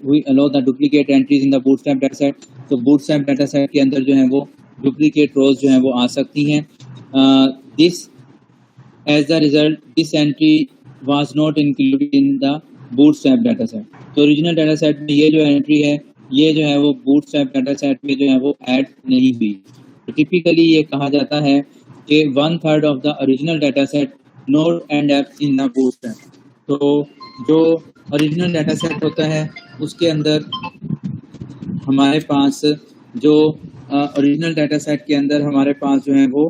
we allow the duplicate entries in the bootstrap data set. तो बूटस्ट्रैप डाटा सेट के अंदर जो है वो डुप्लीकेट रोज जो है वो आ सकती हैं। This as the result this entry was not included in the bootstrap data set. तो ओरिजिनल डाटा सेट में ये जो एंट्री है ये जो है वो बूटस्ट्रैप डाटा सेट में जो है वो ऐड नहीं हुई। तो टिपिकली ये कहा जाता है कि 1/3 of the original data set not and up in the bootstrap. तो जो ओरिजिनल डाटा सेट होता है उसके अंदर हमारे पास जो ओरिजिनल डाटा सेट के अंदर हमारे पास जो है वो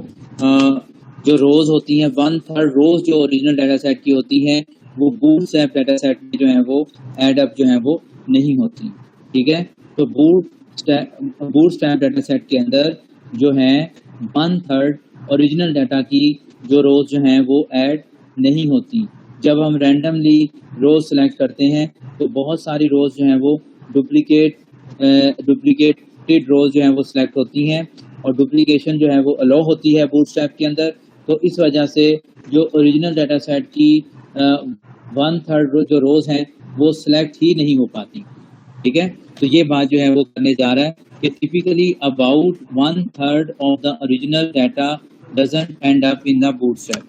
जो रोज होती हैं 1/3 रोज जो ओरिजिनल डाटा सेट की होती हैं वो बूटस्ट्रैप डाटा सेट में जो है वो एड अप जो है वो नहीं होती। ठीक है, तो बूटस्ट्रैप डाटा सेट के अंदर जो है 1/3 ओरिजिनल डाटा की जो रोज जो हैं वो ऐड नहीं होती। जब हम रैंडमली रोज सेलेक्ट करते हैं तो बहुत सारी रोज जो हैं वो डुप्लीकेटेड रोज जो हैं वो सिलेक्ट होती हैं और डुप्लीकेशन जो है वो अलाउ होती है बूटस्ट्रैप के अंदर। तो इस वजह से जो ओरिजिनल डाटा सेट की 1/3 जो रोज हैं वो सिलेक्ट ही नहीं हो पाती। ठीक है, तो ये बात जो है वो करने जा रहा है कि typically about 1/3 of the original data doesn't and up in the bootstrap.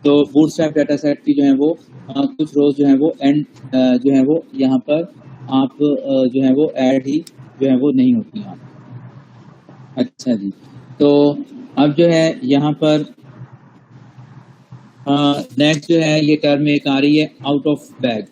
तो बूटस्ट्रैप डाटा सेट की जो है वो कुछ रोज जो है वो एंड जो है वो यहाँ पर आप जो है वो ऐड ही जो है वो नहीं होती हैं। अच्छा जी, तो अब जो है यहाँ पर नेक्स्ट जो है ये टर्म एक आ रही है out of bag.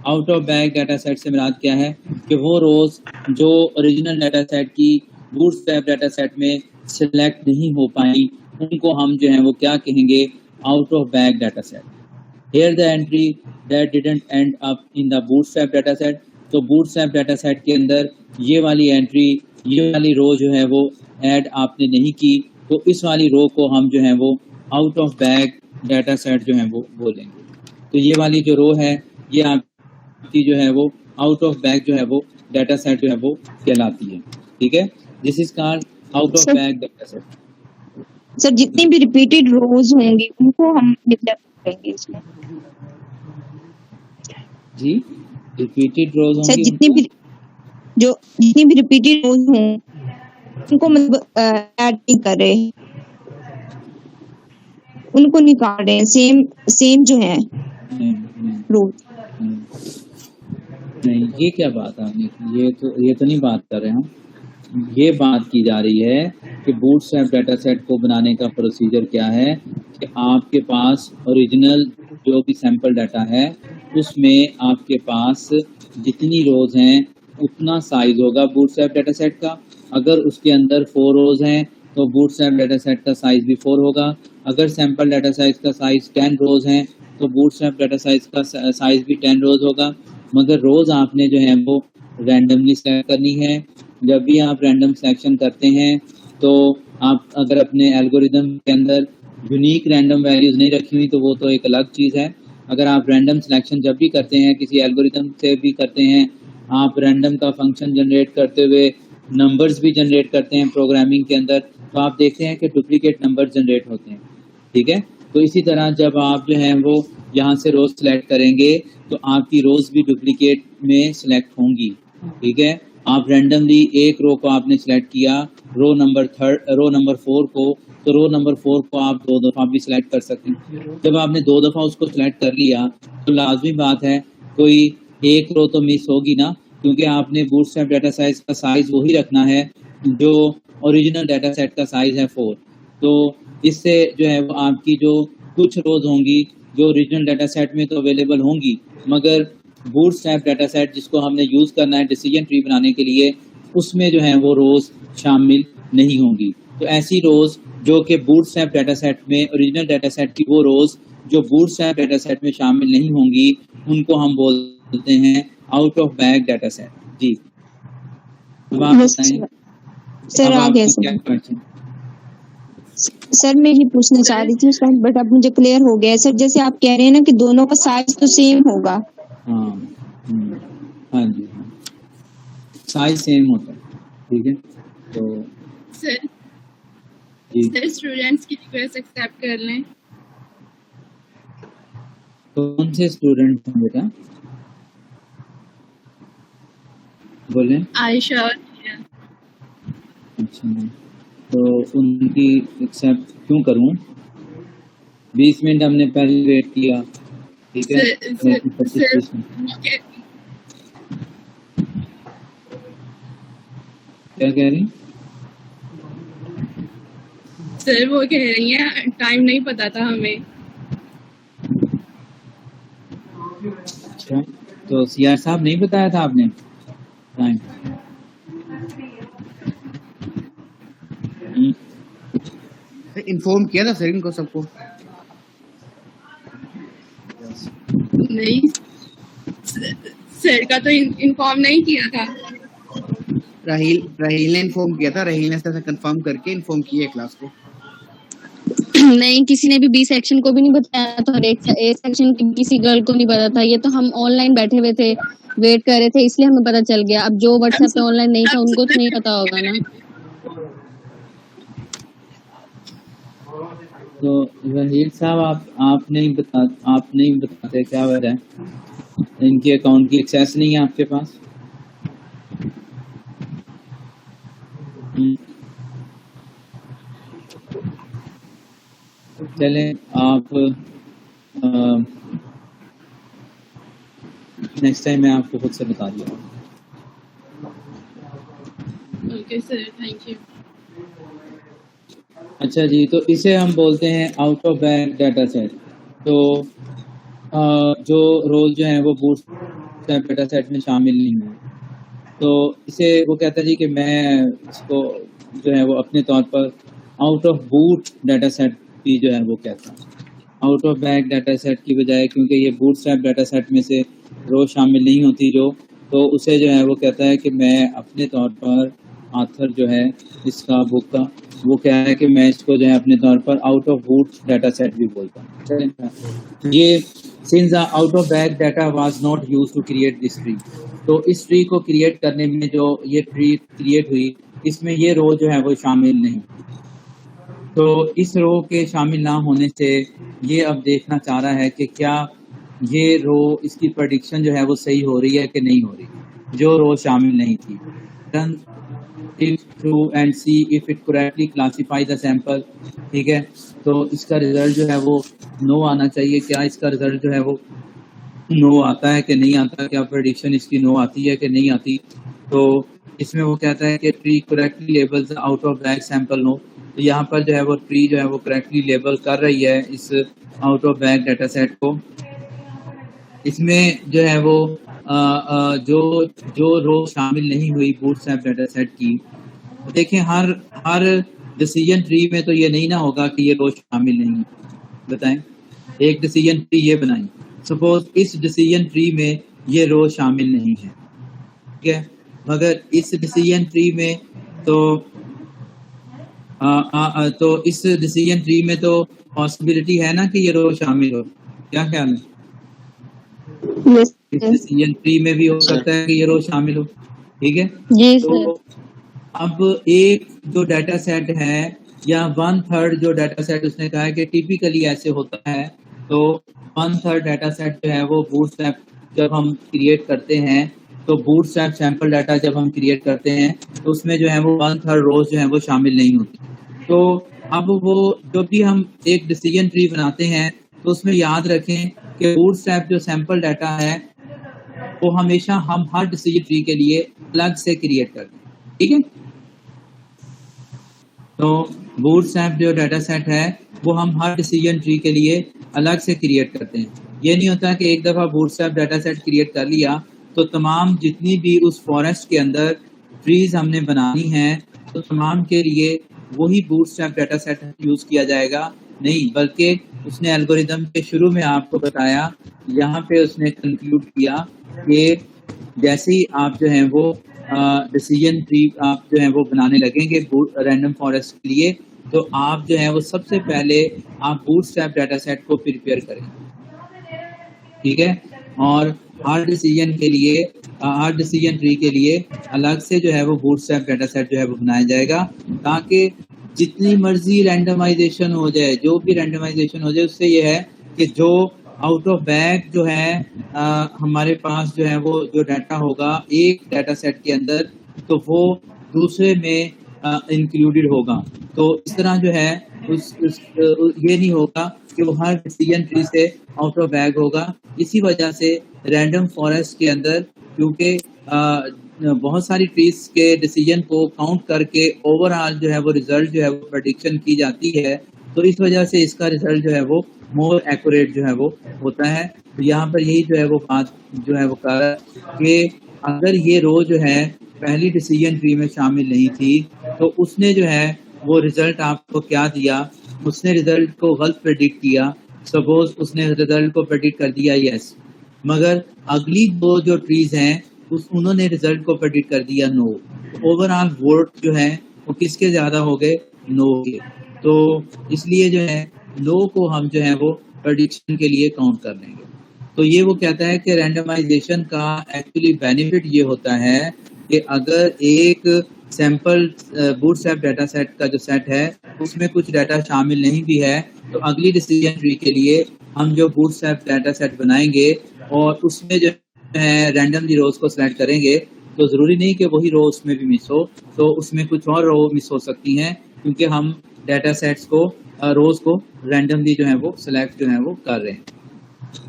Out of bag data set से मुराद क्या है कि वो रोज जो ओरिजिनल डाटा सेट की बूटस्ट्रैप डाटा सेट में सिलेक्ट नहीं हो पाई उनको हम जो है वो क्या कहेंगे, out of bag data set. Here the entry that didn't end up in the bootstrap data set. तो bootstrap data set के अंदर ये वाली एंट्री, ये वाली रो जो है वो ऐड आपने नहीं की, तो इस वाली रो को हम जो है वो out of bag data set जो है वो बोलेंगे। तो ये वाली जो रो है ये आपकी जो है वो आउट ऑफ बैग जो है वो डाटा सेट जो है वो कहलाती है। ठीक है, this is called out of bag data set. Sir जितनी भी रिपीटेड रोज होंगी उनको हम डिक्लेयर करेंगे इसमें। जी, रिपीटेड रोज सर होंगी, जितनी भी रिपीटेड रोज हों उनको मतलब ऐड नहीं कर रहे, उनको निकाल रहे हैं, सेम जो है रोज। नहीं, ये क्या बात आपने की? ये तो नहीं बात कर रहे हम। ये बात की जा रही है कि बूटस्ट्रैप डाटा सेट को बनाने का प्रोसीजर क्या है कि आपके पास ओरिजिनल जो भी सैंपल डाटा है उसमें आपके पास जितनी रोज हैं उतना साइज होगा बूटस्ट्रैप डाटा सेट का। अगर उसके अंदर 4 रोज हैं तो बूटस्ट्रैप डाटा सेट का साइज भी 4 होगा। अगर सैंपल डाटा साइज का साइज 10 रोज हैं तो बूटस्ट्रैप डाटा साइज का साइज भी 10 रोज होगा। मगर रोज आपने जो है वो रैंडमली सेलेक्ट करनी है। जब भी आप रैंडम सिलेक्शन करते हैं तो आप अगर अपने एल्गोरिदम के अंदर यूनिक रैंडम वैल्यूज नहीं रखी हुई तो वो तो एक अलग चीज़ है। अगर आप रैंडम सिलेक्शन जब भी करते हैं, किसी एल्गोरिदम से भी करते हैं, आप रैंडम का फंक्शन जनरेट करते हुए नंबर्स भी जनरेट करते हैं प्रोग्रामिंग के अंदर, तो आप देखते हैं कि डुप्लीकेट नंबर जनरेट होते हैं। ठीक है, तो इसी तरह जब आप जो है वो यहाँ से रोज सिलेक्ट करेंगे तो आपकी रोज भी डुप्लीकेट में सिलेक्ट होंगी। ठीक है, आप रैंडमली एक रो को आपने सिलेक्ट किया, रो नंबर 4 को, तो रो नंबर 4 को आप 2 दफ़ा भी सिलेक्ट कर सकते हैं। जब आपने 2 दफ़ा उसको सिलेक्ट कर लिया तो लाजमी बात है कोई एक रो तो मिस होगी ना, क्योंकि आपने बूटस्ट्रैप डाटा साइज का साइज वही रखना है जो ओरिजिनल डाटा सेट का साइज है 4। तो इससे जो है वो आपकी जो कुछ रोज होंगी जो ओरिजिनल डाटा सेट में तो अवेलेबल होंगी, मगर बूटस्ट्रैप डाटा सेट जिसको हमने यूज़ करना है डिसीजन ट्री बनाने के लिए, उसमें जो है वो रोज़ शामिल नहीं होंगी। तो ऐसी रोज़ जो कि बूटस्ट्रैप डाटा सेट में ओरिजिनल डाटा सेट की वो रोज़ जो बूटस्ट्रैप डाटा सेट में शामिल नहीं होंगी उनको हम बोलते हैं out of bag data set. जी, अब आप बताएं सर अब आ गया आपको क्या सर। क्वेश्चन? सर मैं ये पूछना चाह रही थी उस टाइम, बट अब मुझे क्लियर हो गया है सर। जैसे आप कह रहे हैं ना कि दोनों का साइज तो सेम होगा। हाँ, हाँ जी, हाँ, साइज सेम होता है। ठीक है, तो सर जी, सर स्टूडेंट्स की रिक्वेस्ट एक्सेप्ट कर लें। कौन से स्टूडेंट हैं बेटा, बोले? आयशा और रिया। अच्छा, तो उनकी एक्सेप्ट क्यों करूं? 20 मिनट हमने पहले वेट किया। ठीक है, सर 25 मिनट क्या कह रही? सर वो कह रही हैं टाइम नहीं पता था हमें। अच्छा, तो सीआर साहब नहीं बताया था आपने टाइम? इन्फॉर्म किया था सर इनको सबको। नहीं सर का तो इन्फॉर्म नहीं किया था। राहील ने इन्फॉर्म किया था, राहील ने ऐसा कंफर्म करके इन्फॉर्म किया क्लास को। नहीं, किसी ने भी बी सेक्शन को भी नहीं बताया था और ए सेक्शन की किसी गर्ल को नहीं पता था। ये तो हम ऑनलाइन बैठे हुए थे, वेट कर रहे थे, इसलिए हमें पता चल गया। अब जो व्हाट्सएप पे ऑनलाइन नहीं था उनको तो नहीं पता होगा ना। तो रहील साहब आप नहीं बताते क्या वजह है? इनके अकाउंट की एक्सेस नहीं है आपके पास? चलें, आप नेक्स्ट टाइम मैं आपको खुद से बता दूंगा। Okay sir, thank you. अच्छा जी, तो इसे हम बोलते हैं out of bag data set. तो जो रोल जो है वो बूटस्ट्रैप डाटा सेट में शामिल नहीं हुए, तो इसे वो कहता है जी कि मैं इसको जो है वो अपने तौर पर out of boot data set भी जो है वो कहता हूँ। Out of bag data set की बजाय, क्योंकि ये बूटस्ट्रैप डाटा सेट में से रो शामिल नहीं होती जो, तो उसे जो है वो कहता है कि मैं अपने तौर पर ऑथर जो है इसका बुक का, वो क्या है कि मैं इसको जो है अपने तौर पर out of boot data set भी बोलता हूँ। ये since out of bag data was not used to create this tree, तो इस ट्री को क्रिएट करने में जो ये ट्री क्रिएट हुई इसमें ये रो जो है वो शामिल नहीं। तो इस रो के शामिल ना होने से ये अब देखना चाह रहा है कि क्या ये रो, इसकी प्रेडिक्शन जो है वो सही हो रही है कि नहीं हो रही, जो रो शामिल नहीं थी। Run if through and see if it correctly classify the sample, ठीक है। तो इसका रिजल्ट जो है वो नो आना चाहिए। क्या इसका रिजल्ट जो है वो नो आता है कि नहीं आता, क्या प्रेडिक्शन इसकी नो आती है कि नहीं आती। तो इसमें वो कहता है कि tree correctly labels out of bag sample no, तो यहाँ पर जो है वो ट्री जो है वो करेक्टली लेबल कर रही है इस out of bag data set को। इसमें जो है वो जो रो शामिल नहीं हुई बूटस्ट्रैप डाटा सेट की, देखें हर डिसीजन ट्री में तो ये नहीं ना होगा कि ये रो शामिल नहीं है। बताएं, एक डिसीजन ट्री ये बनाई, सपोज इस डिसीजन ट्री में ये रो शामिल नहीं है, ठीक है, मगर इस डिसीजन ट्री में तो इस डिसीजन ट्री में तो पॉसिबिलिटी है ना कि ये रो शामिल हो। क्या ख्याल है? यस इस डिसीजन ट्री में भी हो सकता है कि ये रो शामिल हो, ठीक है। जी तो अब एक जो डाटा सेट है या 1/3 जो डाटा सेट उसने कहा है कि टिपिकली ऐसे होता है, तो 1/3 डाटा सेट जो है वो बूटस्ट्रैप जब हम क्रिएट करते हैं, तो बूटस्ट्रैप सैंपल डाटा जब हम क्रिएट करते हैं तो उसमें जो है वो 1/3 रोज जो है वो शामिल नहीं होती। तो अब वो जब भी हम एक डिसीजन ट्री बनाते हैं तो उसमें याद रखें कि बूटस्ट्रैप जो सैंपल डाटा है वो हमेशा हम हर डिसीजन ट्री के लिए अलग से क्रिएट करते हैं, ठीक है। तो बूटस्ट्रैप जो डाटा सेट है वो हम हर डिसीजन ट्री के लिए अलग से क्रिएट करते हैं। ये नहीं होता कि एक दफ़ा बूटस्ट्रैप डाटा सेट क्रिएट कर लिया तो तमाम जितनी भी उस फॉरेस्ट के अंदर ट्रीज हमने बनानी हैं तो तमाम के लिए वही बूटस्ट्रैप डाटा सेट यूज़ किया जाएगा। नहीं, बल्कि उसने एल्गोरिदम के शुरू में आपको बताया, यहाँ पे उसने कंक्लूड किया कि जैसे ही आप जो है वो डिसीजन ट्री आप जो है वो बनाने लगेंगे रैंडम फॉरेस्ट के लिए, तो आप जो है वो सबसे पहले आप बूटस्ट्रैप डाटा सेट को प्रिपेयर करें, ठीक है। और हर डिसीजन के लिए, हर डिसीजन ट्री के लिए अलग से जो है वो बूटस्ट्रैप डाटा सेट जो है वो बनाया जाएगा, ताकि जितनी मर्जी रैंडमाइजेशन हो जाए, जो भी रैंडमाइजेशन हो जाए, उससे ये है कि जो आउट ऑफ बैग जो है हमारे पास जो है वो जो डाटा होगा एक डाटा सेट के अंदर, तो वो दूसरे में इंक्लूडेड होगा। तो इस तरह जो है ये नहीं होगा कि वो हर डिसीजन ट्री से आउट ऑफ बैग होगा। इसी वजह से रैंडम फॉरेस्ट के अंदर, क्योंकि बहुत सारी ट्रीज के डिसीजन को काउंट करके ओवरऑल जो है वो रिजल्ट जो है वो प्रेडिक्शन की जाती है, तो इस वजह से इसका रिजल्ट जो है वो मोर एक्यूरेट जो है वो होता है। तो यहाँ पर यही जो है वो बात जो है वो कर कि अगर ये रो जो है पहली डिसीजन ट्री में शामिल नहीं थी तो उसने जो है वो रिजल्ट आपको क्या दिया, उसने रिजल्ट को गलत प्रेडिक्ट किया। सपोज उसने रिजल्ट को प्रेडिक्ट कर दिया यस, मगर अगली दो जो ट्रीज हैं उन्होंने रिजल्ट को प्रेडिक्ट कर दिया नो। ओवरऑल वोट जो है वो किसके ज्यादा हो गए? नो के। तो इसलिए जो है नो को हम जो है वो प्रेडिक्शन के लिए काउंट कर लेंगे। तो ये वो कहता है कि रैंडमाइजेशन का एक्चुअली बेनिफिट ये होता है कि अगर एक सैंपल बूटस्ट्रैप डाटा सेट का जो सेट है उसमें कुछ डाटा शामिल नहीं भी है, तो अगली डिसीजन ट्री के लिए हम जो बूटस्ट्रैप डाटा सेट बनाएंगे और उसमें जो है रैंडमली रोज को सिलेक्ट करेंगे, तो जरूरी नहीं कि वही रो उसमें भी मिस हो, तो उसमें कुछ और रो मिस हो सकती हैं, क्योंकि हम डाटा सेट्स को रोज को रैंडमली जो है वो सिलेक्ट जो है वो कर रहे हैं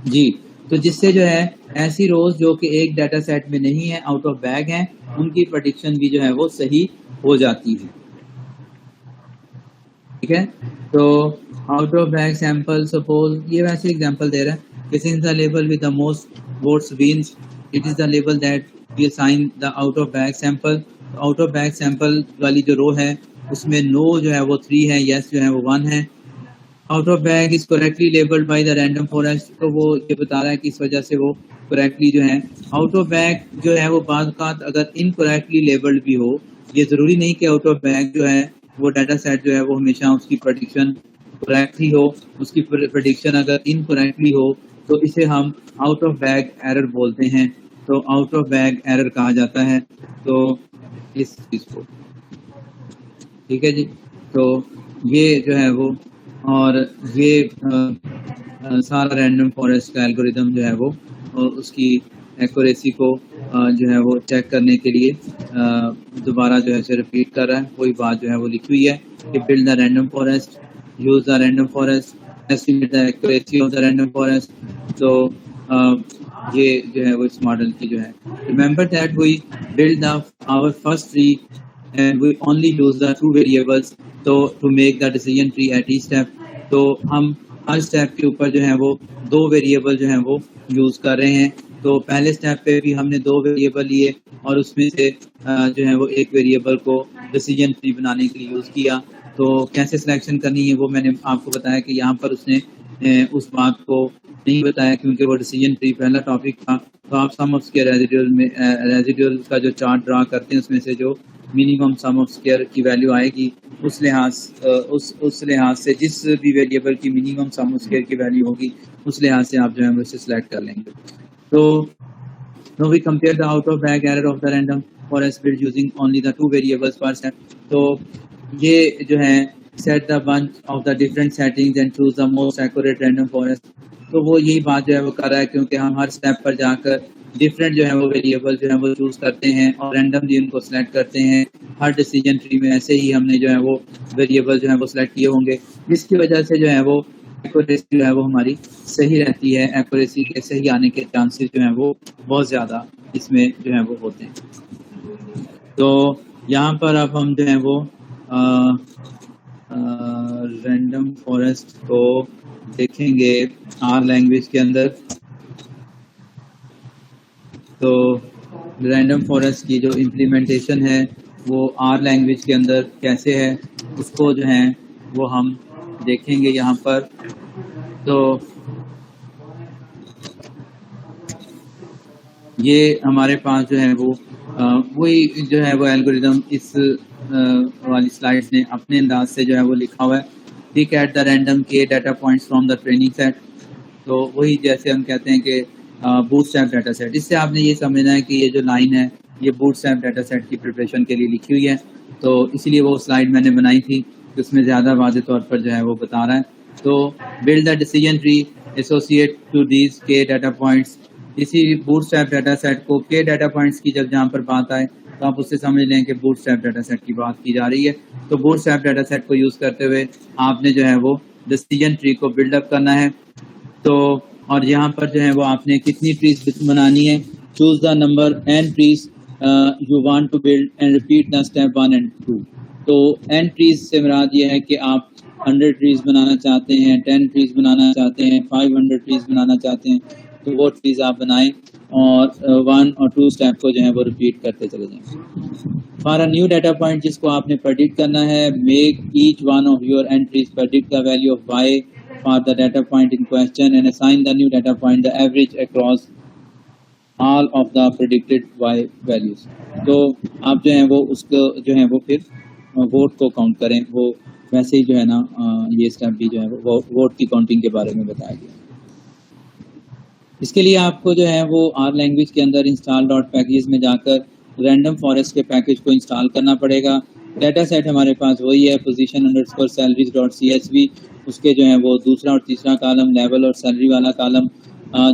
जी। तो जिससे जो है ऐसी रोज जो कि एक डाटा सेट में नहीं है, आउट ऑफ बैग हैं, उनकी प्रेडिक्शन भी जो है वो सही हो जाती है, ठीक है। तो out of bag sample, suppose ये वैसे एग्जांपल दे रहा है कि since the label with the most votes wins, it is the label that we assign the out of bag sample. Out of bag sample वाली जो रो है उसमें नो जो है वो 3 है, यस जो है वो 1 है। Out of bag is correctly labelled by the random forest, तो वो ये बता रहा है कि इस वजह से वो करेक्टली जो है आउट ऑफ बैग जो है वो बाज़ अगर इनकरेक्टली लेबल्ड भी हो, ये जरूरी नहीं कि आउट ऑफ बैग जो है वो डाटा सेट जो है वो हमेशा उसकी प्रेडिक्शन करेक्ट ही हो। उसकी प्रेडिक्शन अगर इनकरेक्टली हो तो इसे हम आउट ऑफ बैग एरर बोलते हैं, तो आउट ऑफ बैग एरर कहा जाता है। तो इस चीज को ठीक है जी, तो ये जो है वो और ये सारा रैंडम फॉरेस्ट का एल्गोरिदम जो है वो उसकी एक्यूरेसी को जो है वो चेक करने के लिए दोबारा जो है रिपीट कर रहा है। वही बात जो है वो लिखी हुई है कि build the random forest, use the random forest, estimate the accuracy of the random forest. तो ये जो है वो इस मॉडल की जो है, remember that we build our first tree and we only use the two variables तो to make the decision tree at each step। तो हम हर स्टेप के ऊपर जो है वो दो वेरिएबल जो है वो यूज कर रहे हैं। तो पहले स्टेप पे भी हमने दो वेरिएबल लिए और उसमें से जो है वो एक वेरिएबल को डिसीजन ट्री बनाने के लिए यूज किया। तो कैसे सिलेक्शन करनी है वो मैंने आपको बताया कि यहाँ पर उसने उस बात को नहीं बताया क्योंकि वो डिसीजन ट्री पहला टॉपिक था। तो आप सम ऑफ स्क्वायर रेजिडुअल का जो चार्ट ड्रा करते हैं उसमें से जो मिनिमम सम ऑफ स्क्वायर की वैल्यू आएगी उस लिहाज से जिस भी वेरिएबल की मिनिमम सम ऑफ स्क्वायर की वैल्यू होगी उस लिहाज से आप जो है वो इसे सिलेक्ट कर लेंगे। तो we compare the out of bag error of the random forest build using only the two variables per step. तो ये जो है set the bunch of the different settings and choose the most accurate random forest. तो वो यही बात जो है वो कर रहा है क्योंकि हम हर स्टेप पर जाकर डिफरेंट जो है वो वेरिएबल जो है वो चूज करते हैं और रैंडमली उनको सिलेक्ट करते हैं। हर डिसीजन ट्री में ऐसे ही हमने जो है वो वेरिएबल जो है वो सिलेक्ट किए होंगे, जिसकी वजह से जो है वो एक्यूरेसी जो है वो हमारी सही रहती है। एक्यूरेसी के सही आने के चांसेस जो है वो बहुत ज़्यादा इसमें जो है वो होते हैं। तो यहाँ पर अब हम जो है वो रैंडम फॉरेस्ट को देखेंगे आर लैंग्वेज के अंदर। तो रैंडम फॉरेस्ट की जो इम्प्लीमेंटेशन है वो आर लैंग्वेज के अंदर कैसे है उसको जो है वो हम देखेंगे यहाँ पर। तो ये हमारे पास जो है वो वही जो है वो एल्गोरिदम इस वाली स्लाइड ने अपने अंदाज से जो है वो लिखा हुआ है। पिक एट द रैंडम के data points from the training set. तो वही जैसे हम कहते हैं कि बूटस्ट्रैप डाटा सेट, इससे आपने ये समझना है कि ये जो लाइन है ये बूटस्ट्रैप डाटा सेट की प्रिपरेशन के लिए लिखी हुई है। तो इसलिए वो स्लाइड मैंने बनाई थी उसमें ज़्यादा वाज़ेह तौर पर जो है वो बता रहा है। तो build the decision tree associate to these K data points. इसी बूटस्ट्रैप डाटा सेट को के डाटा पॉइंट्स की जब जहाँ पर बात आए तो आप उससे समझ लें कि बूटस्ट्रैप डाटा सेट की बात की जा रही है। तो बूटस्ट्रैप डाटा सेट को यूज़ करते हुए आपने जो है वो डिसीजन ट्री को बिल्डअप करना है। तो और यहाँ पर जो है वो आपने कितनी ट्रीज बनानी है, choose the number N trees you want to build and repeat the step 1 and 2। तो एन ट्रीज से मुराद ये है कि आप 100 ट्रीज बनाना चाहते हैं, 10 ट्रीज बनाना चाहते हैं, 500 ट्रीज बनाना चाहते हैं, तो वो ट्रीज आप बनाएं और 1 और 2 स्टेप को जो है वो रिपीट करते चले जाएं। For a new data point जिसको आपने प्रेडिक्ट करना है, make each one of your entries predict the value of Y for the data point in question and assign the new data point the average across all of the predicted y values। तो आप जो है वो उसको जो है वो फिर वोट को काउंट करें। वो वैसे ही जो है ना ये स्टेप भी जो है वो वोट की काउंटिंग के बारे में बताया गया। इसके लिए आपको जो है वो आर लैंग्वेज के अंदर इंस्टॉल डॉट पैकेज में जाकर रैंडम फॉरेस्ट के पैकेज को इंस्टॉल करना पड़ेगा। डाटा सेट हमारे पास वही है position underscore salaries dot CSV। उसके जो है वो दूसरा और तीसरा कॉलम लेवल और सैलरी वाला कॉलम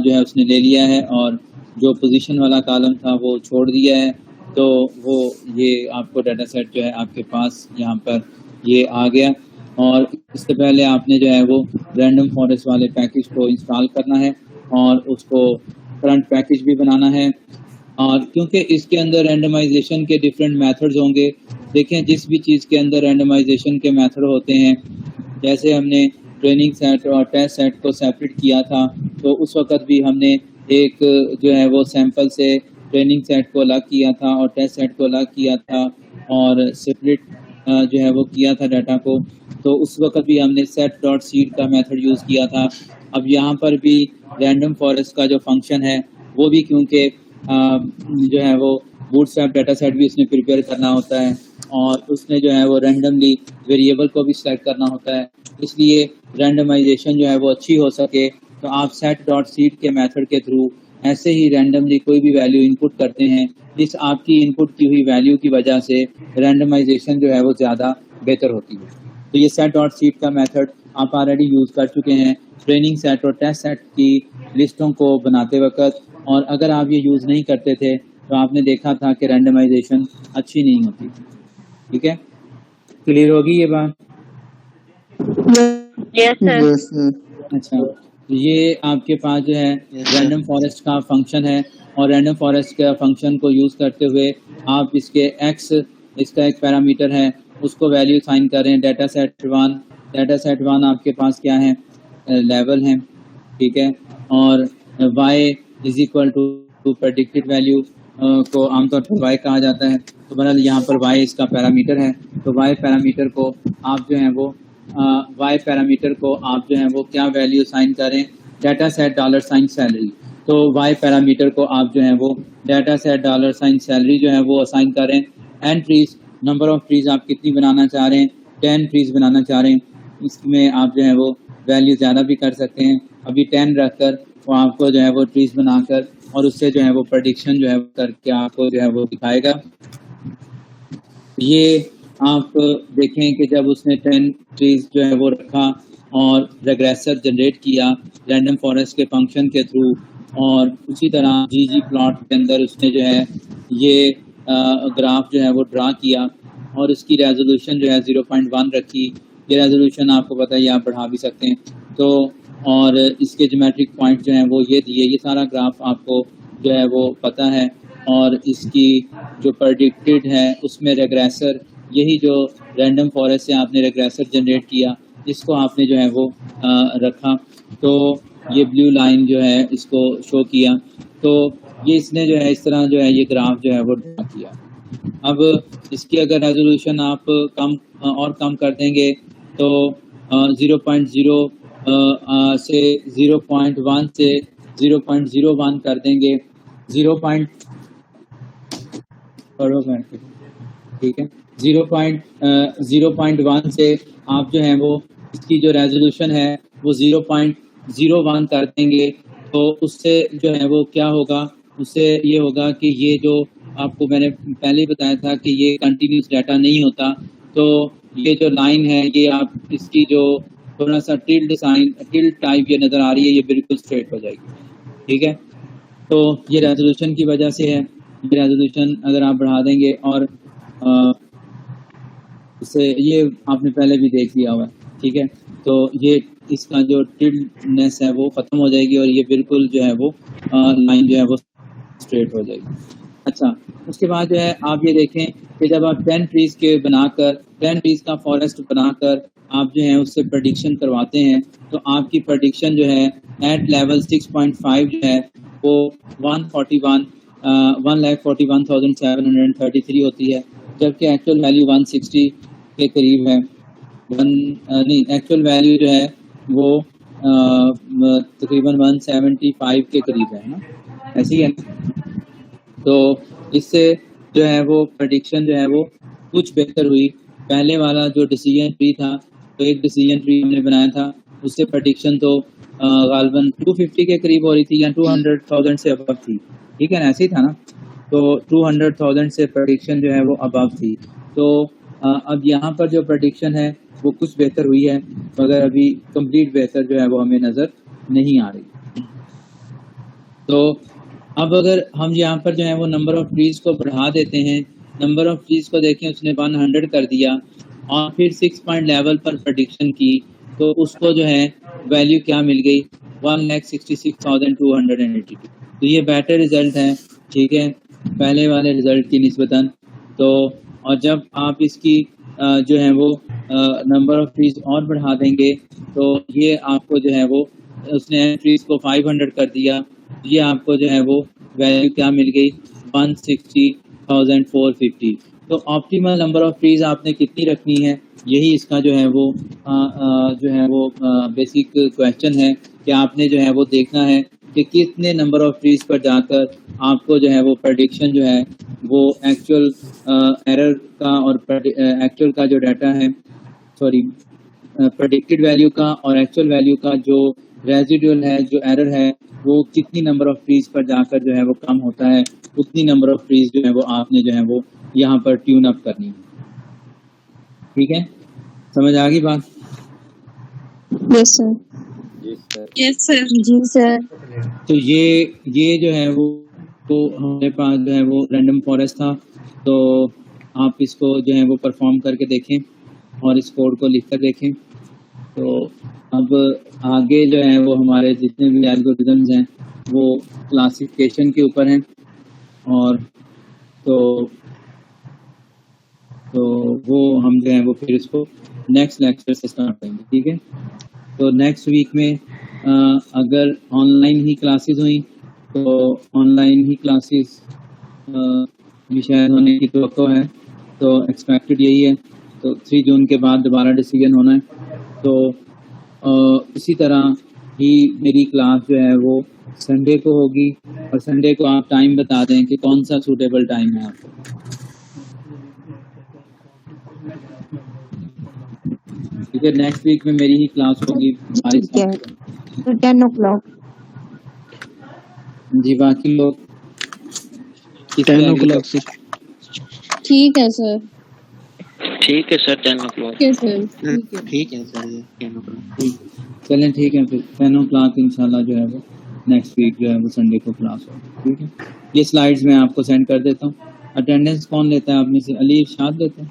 जो है उसने ले लिया है और जो पोजीशन वाला कॉलम था वो छोड़ दिया है। तो वो ये आपको डाटा सेट जो है आपके पास यहाँ पर ये आ गया। और इससे पहले आपने जो है वो रैंडम फॉरेस्ट वाले पैकेज को इंस्टॉल करना है और उसको करंट पैकेज भी बनाना है। और क्योंकि इसके अंदर रैंडमाइजेशन के डिफरेंट मेथड्स होंगे, देखें जिस भी चीज़ के अंदर रैंडमाइजेशन के मेथड होते हैं, जैसे हमने ट्रेनिंग सेट और टेस्ट सेट को सेपरेट किया था तो उस वक्त भी हमने एक जो है वो सैंपल से ट्रेनिंग सेट को अलग किया था और टेस्ट सेट को अलग किया था और सेपरेट जो है वो किया था डाटा को। तो उस वक्त भी हमने सेट डॉट सीड का मेथड यूज़ किया था। अब यहाँ पर भी रैंडम फॉरेस्ट का जो फंक्शन है वो भी, क्योंकि जो है वो बूटस्ट्रैप डाटा सेट भी उसने प्रिपेयर करना होता है और उसने जो है वो रैंडमली वेरिएबल को भी सेलेक्ट करना होता है, इसलिए रैंडमाइजेशन जो है वो अच्छी हो सके तो आप सेट डॉट सीड के मेथड के थ्रू ऐसे ही रैंडमली कोई भी वैल्यू इनपुट करते हैं। इस आपकी इनपुट की हुई वैल्यू की वजह से रैंडमाइजेशन जो है वो ज़्यादा बेहतर होती है। तो ये सेट डॉट सीड का मेथड आप ऑलरेडी यूज़ कर चुके हैं ट्रेनिंग सेट और टेस्ट सेट की लिस्टों को बनाते वक्त, और अगर आप ये यूज़ नहीं करते थे तो आपने देखा था कि रैंडमाइजेशन अच्छी नहीं होती। ठीक है, क्लियर होगी ये बात? Yes sir. अच्छा, ये आपके पास जो है रैंडम फॉरेस्ट का फंक्शन है और रैंडम फॉरेस्ट का फंक्शन को यूज़ करते हुए आप इसके एक्स, इसका एक पैरामीटर है, उसको वैल्यू साइन कर रहे हैं डाटा सेट वन आपके पास क्या है, लेवल है, ठीक है, और y is equal to predicted value को आमतौर पर y कहा जाता है। तो बहरहाल यहाँ पर y इसका पैरामीटर है, तो y पैरामीटर को आप जो है वो क्या वैल्यू साइन करें, data set dollar sign salary. तो y पैरामीटर को आप जो है वो data set dollar sign salary जो है वो असाइन करें। And trees, number of trees आप कितनी बनाना चाह रहे हैं, 10 ट्रीज बनाना चाह रहे हैं, इसमें आप जो है वो वैल्यू ज़्यादा भी कर सकते हैं। अभी 10 रखकर वो आपको जो है वो ट्रीज बनाकर और उससे जो है वो प्रेडिक्शन जो है करके आपको जो है वो दिखाएगा। ये आप देखें कि जब उसने 10 ट्रीज जो है वो रखा और रेग्रेसर जनरेट किया रैंडम फॉरेस्ट के फंक्शन के थ्रू, और उसी तरह ggplot के अंदर उसने जो है ये ग्राफ जो है वो ड्रा किया और इसकी रेजोल्यूशन जो है 0.1 रखी। ये रेजोल्यूशन आपको पता है, ये आप बढ़ा भी सकते हैं। तो और इसके ज्योमेट्रिक पॉइंट जो हैं वो ये दिए, ये सारा ग्राफ आपको जो है वो पता है, और इसकी जो प्रेडिक्टेड है उसमें रेग्रेसर, यही जो रैंडम फॉरेस्ट से आपने रेग्रेसर जनरेट किया इसको आपने जो है वो रखा। तो ये ब्लू लाइन जो है इसको शो किया, तो ये इसने जो है इस तरह जो है ये ग्राफ जो है वो ड्रा किया। अब इसकी अगर रेजोल्यूशन आप कम कर देंगे तो 0.0 से 0.1 से 0.01 कर देंगे, 0.1 से आप जो है वो इसकी जो रेजोल्यूशन है वो 0.01 कर देंगे। तो उससे जो है वो क्या होगा, उससे ये होगा कि ये जो आपको मैंने पहले ही बताया था कि ये कंटिन्यूस डाटा नहीं होता, तो ये जो लाइन है ये आप इसकी जो थोड़ा सा टिल्ड टाइप ये नज़र आ रही है, ये बिल्कुल स्ट्रेट हो जाएगी। ठीक है, तो ये रेजोल्यूशन की वजह से है। ये रेजोल्यूशन अगर आप बढ़ा देंगे और इससे ये आपने पहले भी देख लिया हुआ है, ठीक है, तो ये इसका जो टिल्डनेस है वो ख़त्म हो जाएगी और ये बिल्कुल जो है वो लाइन जो है वो स्ट्रेट हो जाएगी। अच्छा, उसके बाद जो है आप ये देखें कि जब आप 10 ट्रीज का फॉरेस्ट बनाकर आप जो है उससे प्रेडिक्शन करवाते हैं, तो आपकी प्रेडिक्शन जो है एट लेवल 6.5 जो है वो 1,41,733 होती है, जबकि एक्चुअल वैल्यू 160 के करीब है। एक्चुअल वैल्यू जो है वो तकरीबन 175 के करीब है ना, ऐसी है। तो इससे जो है वो प्रेडिक्शन जो है वो कुछ बेहतर हुई। पहले वाला जो डिसीजन ट्री था, तो एक डिसीजन ट्री हमने बनाया था, उससे प्रेडिक्शन तो गालबन 250 के करीब हो रही थी या 200,000 से अबव थी, ठीक है ना, ऐसे ही था ना। तो 200,000 से प्रेडिक्शन जो है वो अबव थी। तो अब यहाँ पर जो प्रेडिक्शन है वो कुछ बेहतर हुई है, मगर अभी कंप्लीट बेहतर जो है वो हमें नज़र नहीं आ रही। तो अब अगर हम यहाँ पर जो है वो नंबर ऑफ ट्रीज को बढ़ा देते हैं, नंबर ऑफ ट्रीज को देखें उसने 100 कर दिया और फिर 6 पॉइंट लेवल पर प्रेडिक्शन की, तो उसको जो है वैल्यू क्या मिल गई, 1,66,282। तो ये बेटर रिजल्ट है, ठीक है, पहले वाले रिजल्ट की निस्बतन। तो और जब आप इसकी जो है वो नंबर ऑफ ट्रीज और बढ़ा देंगे, तो ये आपको जो है वो उसने ट्रीज को 500 कर दिया, ये आपको जो है वो वैल्यू क्या मिल गई, 160,450। तो ऑप्टिमल नंबर ऑफ ट्रीज आपने कितनी रखनी है, यही इसका जो है वो बेसिक क्वेश्चन है कि आपने जो है वो देखना है कि कितने नंबर ऑफ ट्रीज पर जाकर आपको जो है वो प्रेडिक्शन जो है वो एक्चुअल एरर का और एक्चुअल का जो डाटा है, सॉरी प्रेडिक्टेड वैल्यू का और एक्चुअल वैल्यू का जो रेजिडुअल है, जो एरर है, वो कितनी नंबर ऑफ ट्रीज पर जाकर जो है वो कम होता है, उतनी नंबर ऑफ ट्रीज जो है वो आपने जो है वो यहाँ पर ट्यून अप करनी है। ठीक है, समझ आ गई बात? Yes sir. Yes sir. जी सर। तो ये जो है वो तो हमारे पास जो है वो रैंडम फॉरेस्ट था, तो आप इसको जो है वो परफॉर्म करके देखें और इस कोड को लिख कर देखें। तो अब आगे जो है वो हमारे जितने भी एल्गोरिदम्स हैं वो क्लासिफिकेशन के ऊपर हैं, और तो वो हम जो है वो फिर इसको नेक्स्ट लेक्चर से स्टार्ट करेंगे। ठीक है, तो नेक्स्ट वीक में अगर ऑनलाइन ही क्लासेस हुई तो ऑनलाइन ही क्लासेस भी शायद होने की तवक्को है, तो एक्सपेक्टेड यही है। तो 3 जून के बाद दोबारा डिसीजन होना है। तो इसी तरह ही मेरी क्लास जो है वो संडे को होगी, और संडे को आप टाइम बता दें कि कौन सा सूटेबल टाइम है आपको। ठीक है, नेक्स्ट वीक में मेरी ही क्लास होगी हमारे ठीक है, साथ। तो 10 o'clock। जी, बाकी लोग 10 o'clock से। ठीक है सर। ठीक है सर, 10 o'clock। ठीक है सर। ठीक है। ठीक है सर, ये 10 o'clock। चलें, ठीक है, फिर 10 o'clock इंशाल्लाह जो है वो नेक्स्ट वीक जो है वो संडे को क्लास होगी। ठीक है, ये स्लाइड्स मैं आपको सेंड कर देता हूँ। अटेंडेंस कौन लेता है आप में से? अली इरशाद लेते हैं?